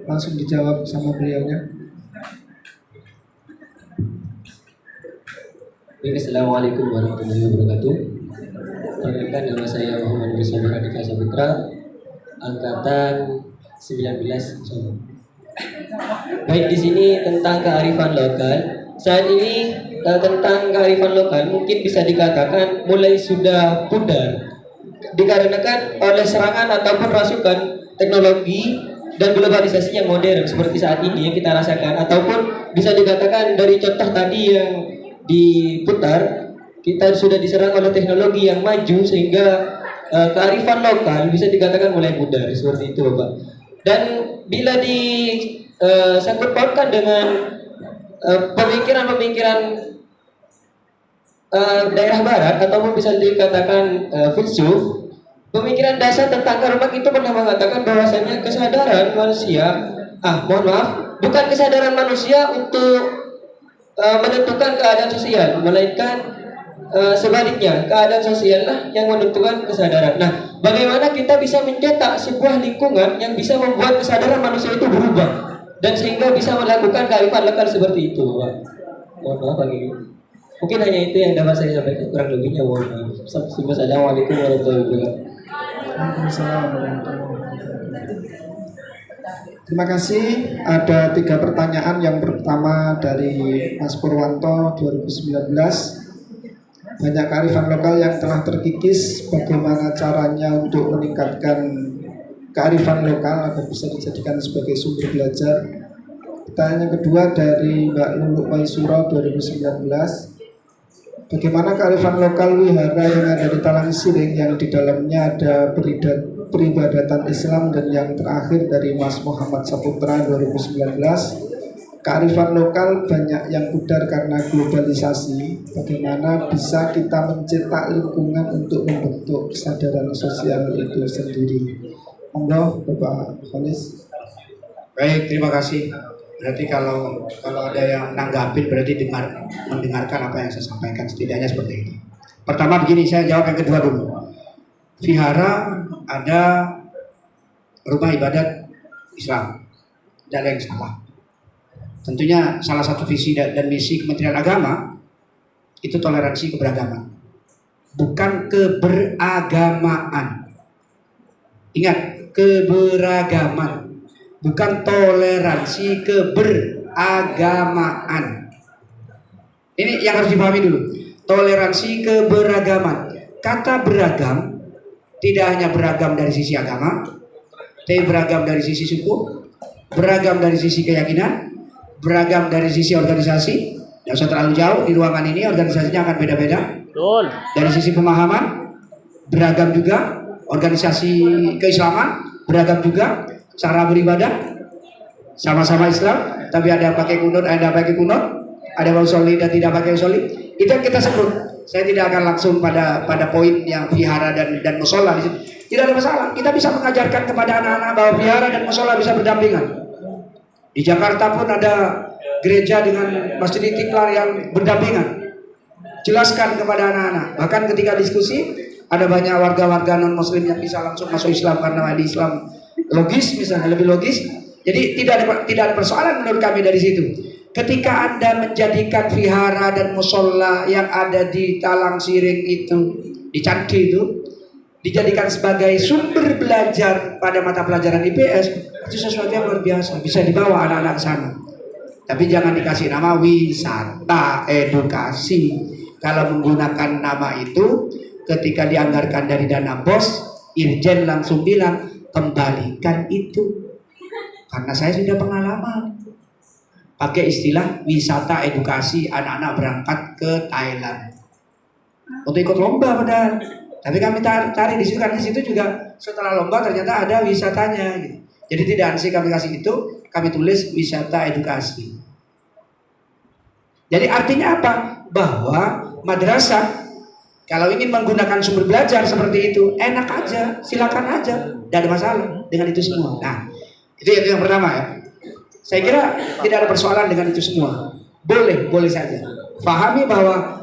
langsung dijawab sama beliaunya. Assalamualaikum warahmatullahi wabarakatuh. Perkenalkan, nama saya Muhammad Rizal Radika Saputra, angkatan 19. Baik, di sini tentang kearifan lokal. Saat ini tentang kearifan lokal mungkin bisa dikatakan mulai sudah pudar, dikarenakan oleh serangan ataupun rasukan teknologi dan globalisasi yang modern seperti saat ini yang kita rasakan, ataupun bisa dikatakan dari contoh tadi yang diputar, kita sudah diserang oleh teknologi yang maju sehingga kearifan lokal bisa dikatakan mulai pudar seperti itu, Bapak. Dan bila disangkut pautkan dengan pemikiran-pemikiran daerah barat ataupun bisa dikatakan filsuf, pemikiran dasar tentang karma itu pernah mengatakan bahwasanya kesadaran manusia, bukan kesadaran manusia untuk menentukan keadaan sosial, melainkan sebaliknya, keadaan sosiallah yang menentukan kesadaran. Nah, bagaimana kita bisa mencetak sebuah lingkungan yang bisa membuat kesadaran manusia itu berubah dan sehingga bisa melakukan kearifan lokal seperti itu, Pak. Mohon maaf bagi mungkin hanya itu yang dapat saya sampaikan, kurang lebihnya mohon maaf. Assalamualaikum warahmatullahi wabarakatuh. Terima kasih. Ada 3 pertanyaan. Yang pertama dari Mas Purwanto, 2019. Banyak kearifan lokal yang telah terkikis. Bagaimana caranya untuk meningkatkan kearifan lokal agar bisa dijadikan sebagai sumber belajar? Pertanyaan yang kedua dari Mbak Nunu Maisuro, 2019. Bagaimana kearifan lokal wihara yang ada di Talang Siring yang di dalamnya ada peribadatan Islam, dan yang terakhir dari Mas Muhammad Saputra 2019, kearifan lokal banyak yang pudar karena globalisasi. Bagaimana bisa kita mencetak lingkungan untuk membentuk kesadaran sosial itu sendiri? Monggo Bapak Khalis. Baik, terima kasih. Berarti kalau ada yang nanggapin berarti mendengarkan apa yang saya sampaikan, setidaknya seperti ini. Pertama begini, saya jawab yang kedua dulu. Vihara ada rumah ibadat Islam, tidak ada yang salah. Tentunya salah satu visi dan misi Kementerian Agama itu toleransi keberagaman, bukan keberagamaan. Ingat, keberagaman, bukan toleransi keberagamaan. Ini yang harus dipahami dulu. Toleransi keberagaman. Kata beragam tidak hanya beragam dari sisi agama, tapi beragam dari sisi suku, beragam dari sisi keyakinan, beragam dari sisi organisasi. Tidak usah terlalu jauh, di ruangan ini organisasinya akan beda-beda. Betul. Dari sisi pemahaman beragam juga, organisasi keislaman beragam juga, cara beribadah sama-sama Islam, tapi ada yang pakai kunut, ada yang pakai kunut, ada yang usolli dan tidak pakai usolli. Itu yang kita sebut. Saya tidak akan langsung pada poin yang vihara dan musola di situ. Tidak ada masalah. Kita bisa mengajarkan kepada anak-anak bahwa vihara dan musola bisa berdampingan. Di Jakarta pun ada gereja dengan masjid Istiqlal yang berdampingan. Jelaskan kepada anak-anak. Bahkan ketika diskusi, ada banyak warga-warga non-muslim yang bisa langsung masuk Islam karena di Islam logis, misalnya lebih logis. Jadi tidak ada persoalan menurut kami dari situ. Ketika Anda menjadikan vihara dan musola yang ada di Talang Siring itu, di Candi itu, dijadikan sebagai sumber belajar pada mata pelajaran IPS, itu sesuatu yang luar biasa. Bisa dibawa anak-anak ke sana. Tapi jangan dikasih nama wisata edukasi. Kalau menggunakan nama itu, ketika dianggarkan dari dana BOS, Irjen langsung bilang, kembalikan itu. Karena saya sudah pengalaman. Pakai istilah wisata edukasi, anak-anak berangkat ke Thailand untuk ikut lomba padahal. Tapi kami tarik di situ, karena di situ juga setelah lomba ternyata ada wisatanya. Gitu. Jadi tidak sih kami kasih itu, kami tulis wisata edukasi. Jadi artinya apa? Bahwa madrasah kalau ingin menggunakan sumber belajar seperti itu, enak aja, silakan aja, tidak ada masalah dengan itu semua. Nah, itu yang pertama ya. Saya kira tidak ada persoalan dengan itu semua. Boleh saja. Pahami bahwa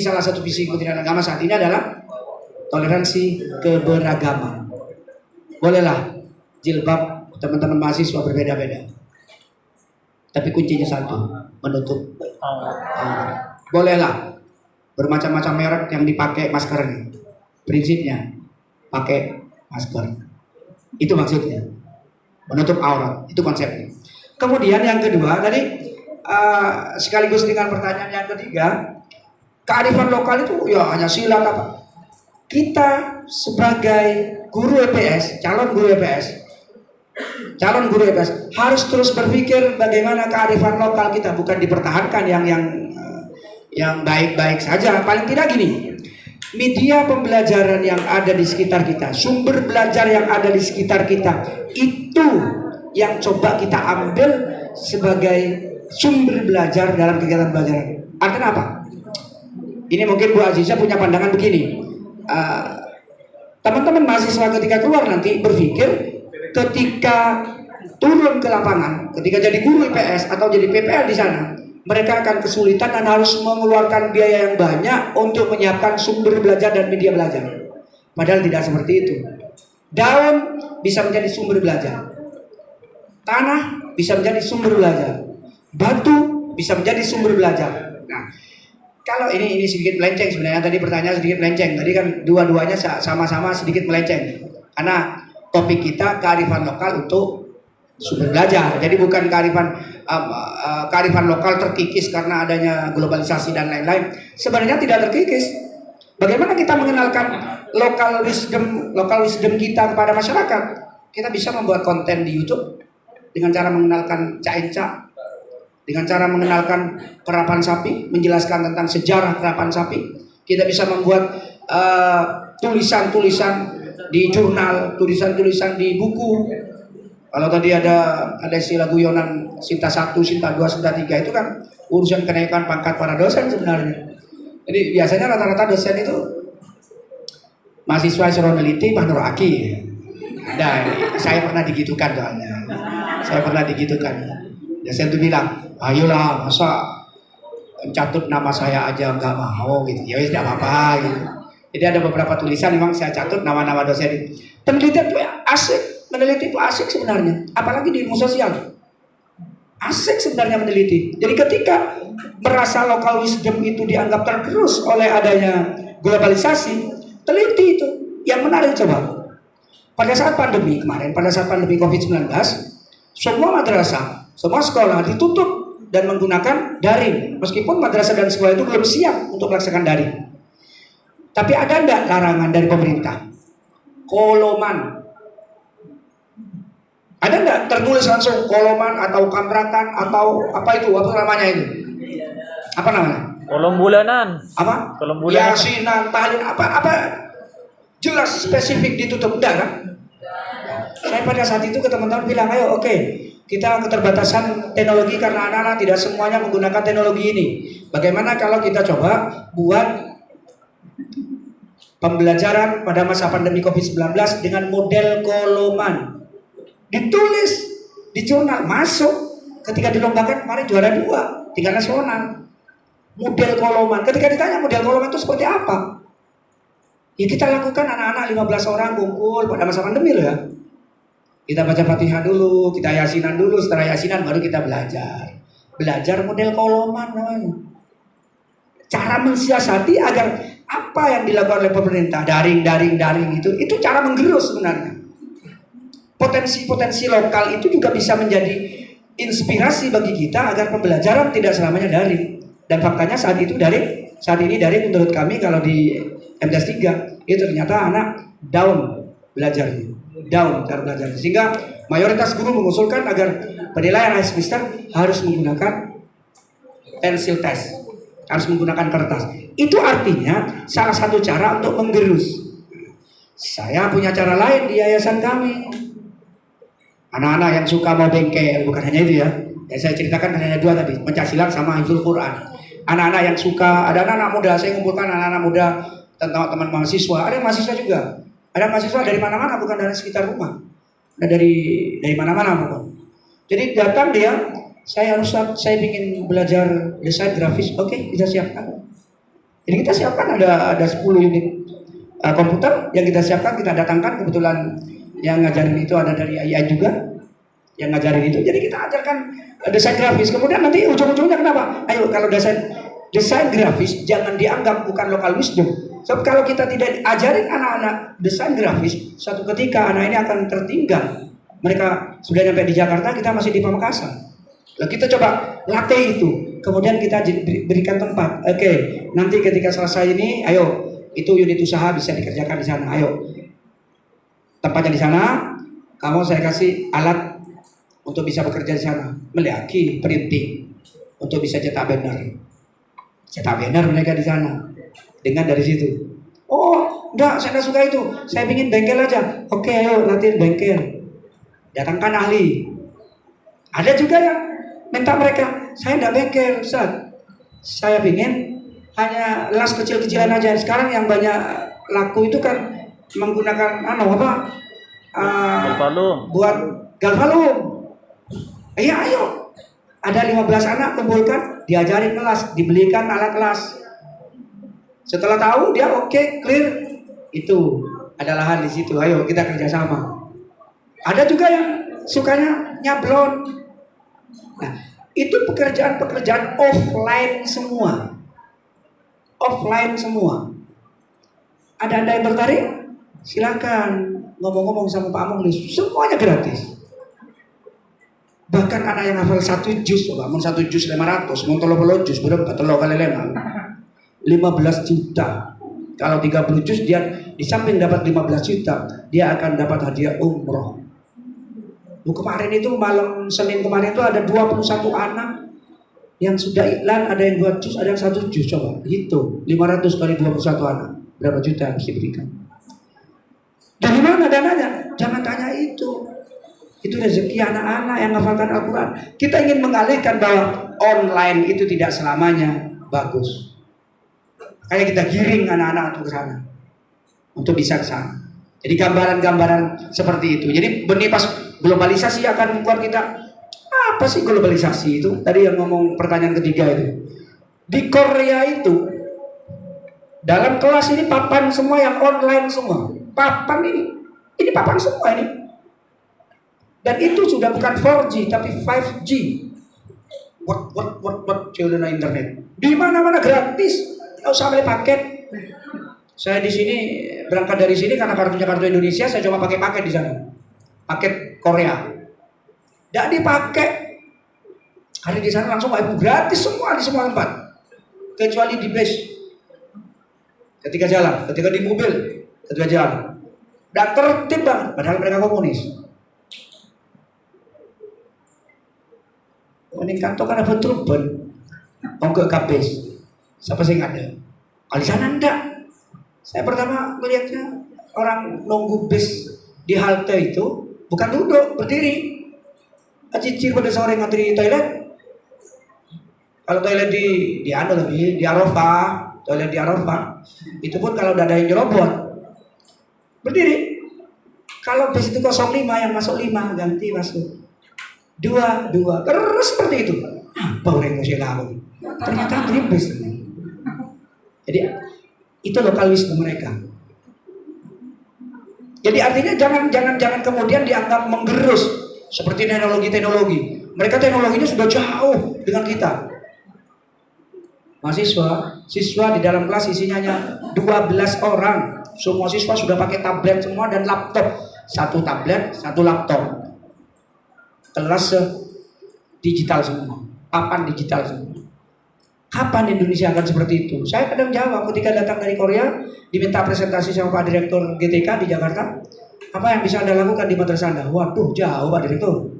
salah satu visi Kementerian Agama saat ini adalah toleransi keberagaman. Bolehlah jilbab teman-teman mahasiswa berbeda-beda. Tapi kuncinya satu, menutup aurat. Bolehlah bermacam-macam merek yang dipakai maskernya. Prinsipnya pakai masker. Itu maksudnya. Menutup aurat, itu konsepnya. Kemudian yang kedua tadi sekaligus dengan pertanyaan yang ketiga, kearifan lokal itu ya hanya silat apa? Kita sebagai guru EPS, calon guru EPS harus terus berpikir bagaimana kearifan lokal kita, bukan dipertahankan yang baik-baik saja. Paling tidak gini, media pembelajaran yang ada di sekitar kita, sumber belajar yang ada di sekitar kita, itu yang coba kita ambil sebagai sumber belajar dalam kegiatan pembelajaran. Artinya apa? Ini mungkin Bu Aziza punya pandangan begini. Teman-teman mahasiswa ketika keluar nanti berpikir, ketika turun ke lapangan, ketika jadi guru IPS atau jadi PPL di sana, mereka akan kesulitan dan harus mengeluarkan biaya yang banyak untuk menyiapkan sumber belajar dan media belajar. Padahal tidak seperti itu. Daun bisa menjadi sumber belajar. Tanah bisa menjadi sumber belajar. Batu bisa menjadi sumber belajar. Nah, kalau ini sedikit melenceng sebenarnya. Tadi pertanyaan sedikit melenceng. Tadi kan dua-duanya sama-sama sedikit melenceng. Karena topik kita kearifan lokal untuk sumber belajar. Jadi bukan kearifan lokal terkikis karena adanya globalisasi dan lain-lain. Sebenarnya tidak terkikis. Bagaimana kita mengenalkan local wisdom kita kepada masyarakat? Kita bisa membuat konten di YouTube dengan cara mengenalkan Caenca, dengan cara mengenalkan kerapan sapi, menjelaskan tentang sejarah kerapan sapi. Kita bisa membuat tulisan-tulisan di jurnal, tulisan-tulisan di buku. Kalau tadi ada istilah guyonan Sinta 1, Sinta 2, Sinta 3 itu kan urusan kenaikan pangkat para dosen sebenarnya. Jadi biasanya rata-rata dosen itu mahasiswa suruh neliti Pak Nur Aki. Nah, saya pernah digitukan soalnya. Saya pernah digitukan. Dosen itu bilang, ayolah masa catut nama saya aja nggak mau gitu. Ya tidak apa-apa gitu. Jadi ada beberapa tulisan memang saya catut nama-nama dosen. Penelitian itu asik, meneliti itu asik sebenarnya. Apalagi di ilmu sosial. Asik sebenarnya meneliti. Jadi ketika merasa local wisdom itu dianggap tergerus oleh adanya globalisasi, teliti itu. Yang menarik coba. Pada saat pandemi kemarin, pada saat pandemi COVID-19, semua madrasah, semua sekolah ditutup dan menggunakan daring. Meskipun madrasah dan sekolah itu belum siap untuk melaksanakan daring. Tapi ada enggak larangan dari pemerintah? Koloman. Ada enggak tertulis langsung koloman atau kamratan atau apa itu? Apa namanya itu? Apa namanya? Kolom bulanan. Apa? Kolom bulanan. Yasinan, tahlil, apa jelas spesifik ditutup enggak kan? Saya pada saat itu ke teman-teman bilang, ayo oke, kita keterbatasan teknologi karena anak-anak tidak semuanya menggunakan teknologi ini. Bagaimana kalau kita coba buat pembelajaran pada masa pandemi COVID-19 dengan model koloman. Ditulis di jurnal, masuk ketika dilombakan kemarin juara 2 tingkat nasional. Model koloman. Ketika ditanya model koloman itu seperti apa? Ya kita lakukan anak-anak 15 orang kumpul pada masa pandemi loh ya. Kita baca Fatihah dulu, kita yasinan dulu, setelah yasinan baru kita belajar. Belajar model koloman namanya. Cara mensiasati agar apa yang dilakukan oleh pemerintah, daring itu cara menggerus sebenarnya. Potensi-potensi lokal itu juga bisa menjadi inspirasi bagi kita agar pembelajaran tidak selamanya daring. Dan faktanya saat ini daring menurut kami kalau di MTS 3 itu ternyata anak down belajarnya. Down cara belajar. Sehingga mayoritas guru mengusulkan agar penilaian akhir semester harus menggunakan pensil test, harus menggunakan kertas. Itu artinya salah satu cara untuk menggerus. Saya punya cara lain di yayasan kami. Anak-anak yang suka mau bengkel, bukan hanya itu ya. Yang saya ceritakan hanya 2 tadi, pencaksilat sama hifdzul Quran. Anak-anak yang suka, ada anak-anak muda, saya kumpulkan anak-anak muda, teman-teman mahasiswa, ada mahasiswa juga. Ada mahasiswa dari mana-mana, bukan dari sekitar rumah. Ada dari mana-mana bukan. Jadi datang dia, saya ingin belajar desain grafis. Oke, kita siapkan. Jadi kita siapkan ada 10 unit komputer yang kita siapkan, kita datangkan. Kebetulan yang ngajarin itu ada dari AI juga yang ngajarin itu. Jadi kita ajarkan desain grafis. Kemudian nanti ujung-ujungnya kenapa? Ayo kalau desain grafis jangan dianggap bukan local wisdom. Sebab kalau kita tidak ajarin anak-anak desain grafis, suatu ketika anak ini akan tertinggal. Mereka sudah sampai di Jakarta, kita masih di Pamekasan. Lalu kita coba latih itu, kemudian kita berikan tempat. Oke, nanti ketika selesai ini, ayo itu unit usaha bisa dikerjakan di sana. Ayo, tempatnya di sana. Kamu saya kasih alat untuk bisa bekerja di sana, meliaki, printing, untuk bisa cetak banner mereka di sana. Dengan dari situ. Oh, enggak, saya enggak suka itu. Saya ingin bengkel aja. Oke, ayo latihan bengkel. Datangkan ahli. Ada juga yang minta mereka, saya enggak bengkel, Ustaz. Saya ingin hanya las kecil-kecilan aja. Sekarang yang banyak laku itu kan menggunakan buat galvalum. Iya, ayo. Ada 15 anak kumpulkan, diajarin kelas, dibelikan alat kelas. Setelah tahu dia oke, clear, itu ada lahan di situ. Ayo kita kerjasama. Ada juga yang sukanya nyablon. Nah, itu pekerjaan-pekerjaan offline semua. Offline semua. Ada Anda yang tertarik? Silakan ngomong-ngomong sama Pak Mukhlis. Semuanya gratis. Bahkan anak yang hafal 1 juz, bangun 1 juz 500, mau 30 juz, berapa? 3 kali 15 juta. Kalau 30 juz dia di samping dapat 15 juta, dia akan dapat hadiah umroh. Kemarin itu malam Senin kemarin itu ada 21 anak yang sudah iklan, ada yang 2 juz, ada yang 1 juz. Coba hitung 500 kali 21 anak, berapa juta yang harus diberikan? Dari mana dananya? Jangan tanya itu. Itu rezeki anak-anak yang menghafalkan Al-Quran. Kita ingin mengalihkan bahwa online itu tidak selamanya bagus. Kayak kita giring anak-anak untuk ke sana, untuk bisa ke sana. Jadi gambaran-gambaran seperti itu. Jadi benih pas globalisasi akan membuat kita, apa sih globalisasi itu? Tadi yang ngomong pertanyaan ketiga itu. Di Korea itu dalam kelas ini papan semua yang online semua. Papan ini papan semua ini. Dan itu sudah bukan 4G tapi 5G. What children internet. Di mana-mana gratis. Nggak usah beli paket. Saya di sini berangkat dari sini karena kartunya kartu Indonesia, saya coba pakai paket di sana. Paket Korea. Nggak dipakai. Hari di sana langsung gratis semua di semua tempat. Kecuali di bus. Ketika jalan, ketika di mobil, ketika jalan. Dan tertib banget, padahal mereka komunis. Ini kantor kan apa turban? Ongkok kabes. Siapa sih nggak ada? Kalau di sana enggak. Saya pertama melihatnya orang nunggu bis di halte itu bukan duduk, berdiri. Cicir pada sore ngantri toilet. Kalau toilet di Arafah, toilet di Arafah, itu pun kalau udah ada yang nyerobot, berdiri. Kalau bis itu 05 yang masuk 5 ganti masuk 2 terus seperti itu. Apa orang yang lalu? Ternyata antri bis. Jadi itu lokalisme mereka. Jadi artinya jangan kemudian dianggap menggerus seperti teknologi. Mereka teknologinya sudah jauh dengan kita. Siswa di dalam kelas isinya hanya 12 orang. Semua siswa sudah pakai tablet semua dan laptop. 1 tablet, 1 laptop. Kelas digital semua. Papan digital semua. Kapan Indonesia akan seperti itu? Saya kadang jawab ketika datang dari Korea, diminta presentasi sama Pak Direktur GTK di Jakarta. Apa yang bisa Anda lakukan di madrasah Anda? Waduh, jauh Pak Direktur.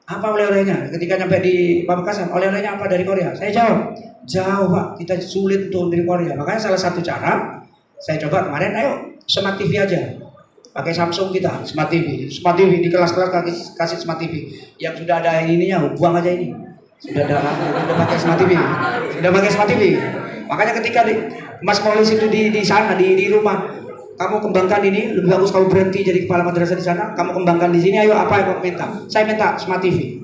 Apa oleh-olehnya? Ketika nyampe di Pamekasan, oleh-olehnya apa dari Korea? Saya jawab, jauh Pak, kita sulit untuk dari Korea. Makanya salah satu cara, saya coba kemarin, ayo Smart TV aja. Pakai Samsung kita, Smart TV di kelas-kelas kasih Smart TV. Yang sudah ada ininya, buang aja ini. Sudah pakai Smart TV. Makanya ketika Mas Maulis itu di sana di rumah, kamu kembangkan ini, lebih bagus kamu berhenti jadi kepala madrasah di sana, kamu kembangkan di sini, ayo apa yang kamu minta? Saya minta Smart TV.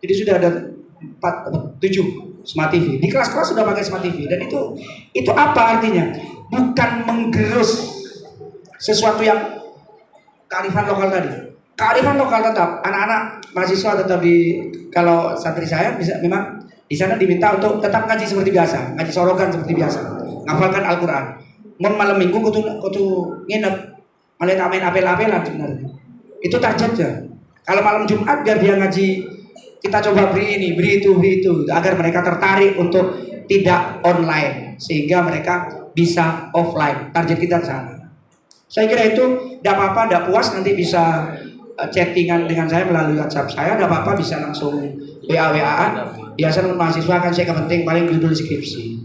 Jadi sudah ada 7 Smart TV. Di kelas-kelas sudah pakai Smart TV. Dan itu apa artinya? Bukan menggerus sesuatu yang kearifan lokal tadi. Kearifan lokal tetap, anak-anak mahasiswa tetap kalau santri saya bisa memang di sana diminta untuk tetap ngaji seperti biasa, ngaji sorogan seperti biasa, ngafalkan Al-Quran. Malam minggu kutu nginep, malah main apel-apelan sebenarnya. Itu targetnya. Kalau malam Jumat biar dia ngaji, kita coba beri itu, agar mereka tertarik untuk tidak online, sehingga mereka bisa offline. Target kita sana. Saya kira itu tidak apa-apa, tidak puas nanti bisa chattingan dengan saya melalui WhatsApp saya, tidak apa-apa bisa langsung WA-WA-an. Biasa mahasiswa kan saya kepenting paling judul skripsi.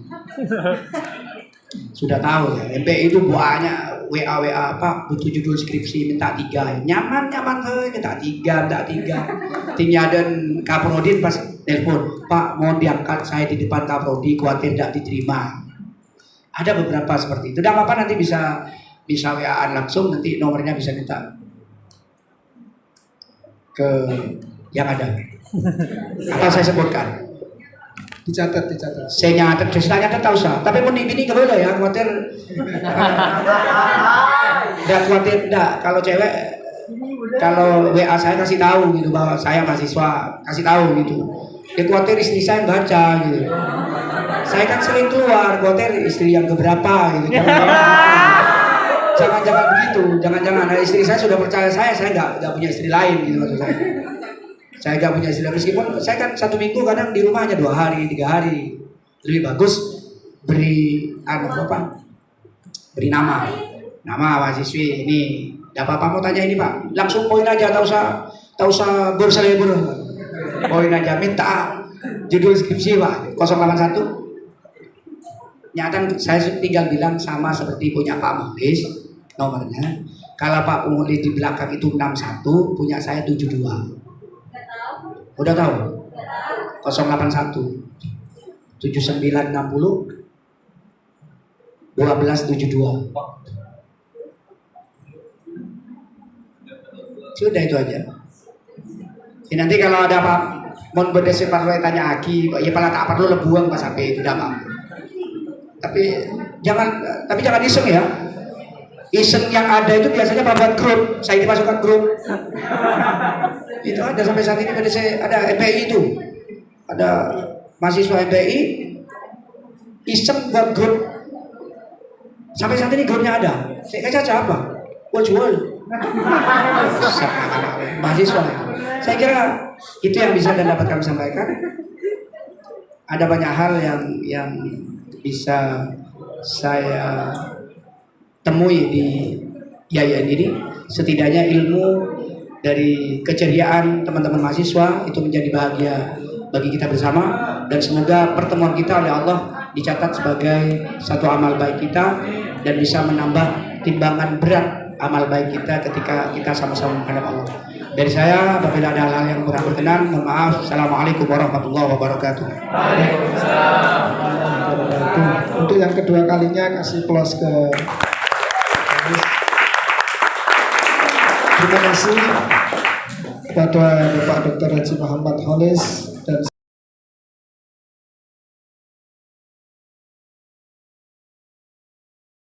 Sudah tahu ya, MPI itu banyak WA apa butuh judul skripsi minta 3. Nyaman minta 3. Tinggal dan Kaprodin pas telepon, Pak mau diangkat saya di depan Kaprodi, khawatir tidak diterima. Ada beberapa seperti itu. Tidak apa-apa nanti bisa WA-an langsung, nanti nomornya bisa minta ke yang ada. Atau saya sebutkan. Dicatat. Saya nyatat tahu sah. Tapi mau ini gak boleh ya, khawatir. Enggak. Kalau cewek, kalau WA saya kasih tahu gitu bahwa saya mahasiswa, kasih tahu gitu. Dia khawatir istri saya baca gitu. Saya kan sering keluar, khawatir istri yang keberapa gitu. Jangan begitu, jangan. Istri saya sudah percaya saya nggak punya istri lain gitu maksud saya. Saya nggak punya istri lain, meskipun saya kan 1 minggu kadang di rumah hanya 2 hari, 3 hari. Lebih bagus beri beri nama mahasiswi ini. Tidak apa-apa mau tanya ini Pak, langsung poin aja, tak usah berselebur. Poin aja, minta judul skripsi Pak 081. Nyata saya tinggal bilang sama seperti punya Pak Maulis. nomornya. Kalau Pak Punguli di belakang itu 61, punya saya 72. Udah tahu? 081 7960 1272. Sudah itu aja. Ya, nanti kalau ada apa mau berdasar partai tanya Aki, ya pala tak perlu lebuang pas sampai tidak apa. Tapi jangan iseng ya. Iseng yang ada itu biasanya buat grup. Saya dimasukkan grup. Itu ada sampai saat ini ada MPI itu. Ada mahasiswa MPI iseng buat grup. Sampai saat ini grupnya ada. Saya caca apa? Jual. Mahasiswa. Saya kira itu yang bisa dan dapat kami sampaikan. Ada banyak hal yang bisa saya temui di yayasan ini. Setidaknya ilmu dari keceriaan teman-teman mahasiswa itu menjadi bahagia bagi kita bersama, dan semoga pertemuan kita oleh Allah dicatat sebagai satu amal baik kita dan bisa menambah timbangan berat amal baik kita ketika kita sama-sama menghadap Allah. Dari saya, apabila ada hal-hal yang kurang berkenan, mohon maaf. Assalamualaikum warahmatullahi wabarakatuh. Untuk yang kedua kalinya kasih plus ke. Terima kasih kepada Bapak Dr. Haji Muhammad Holis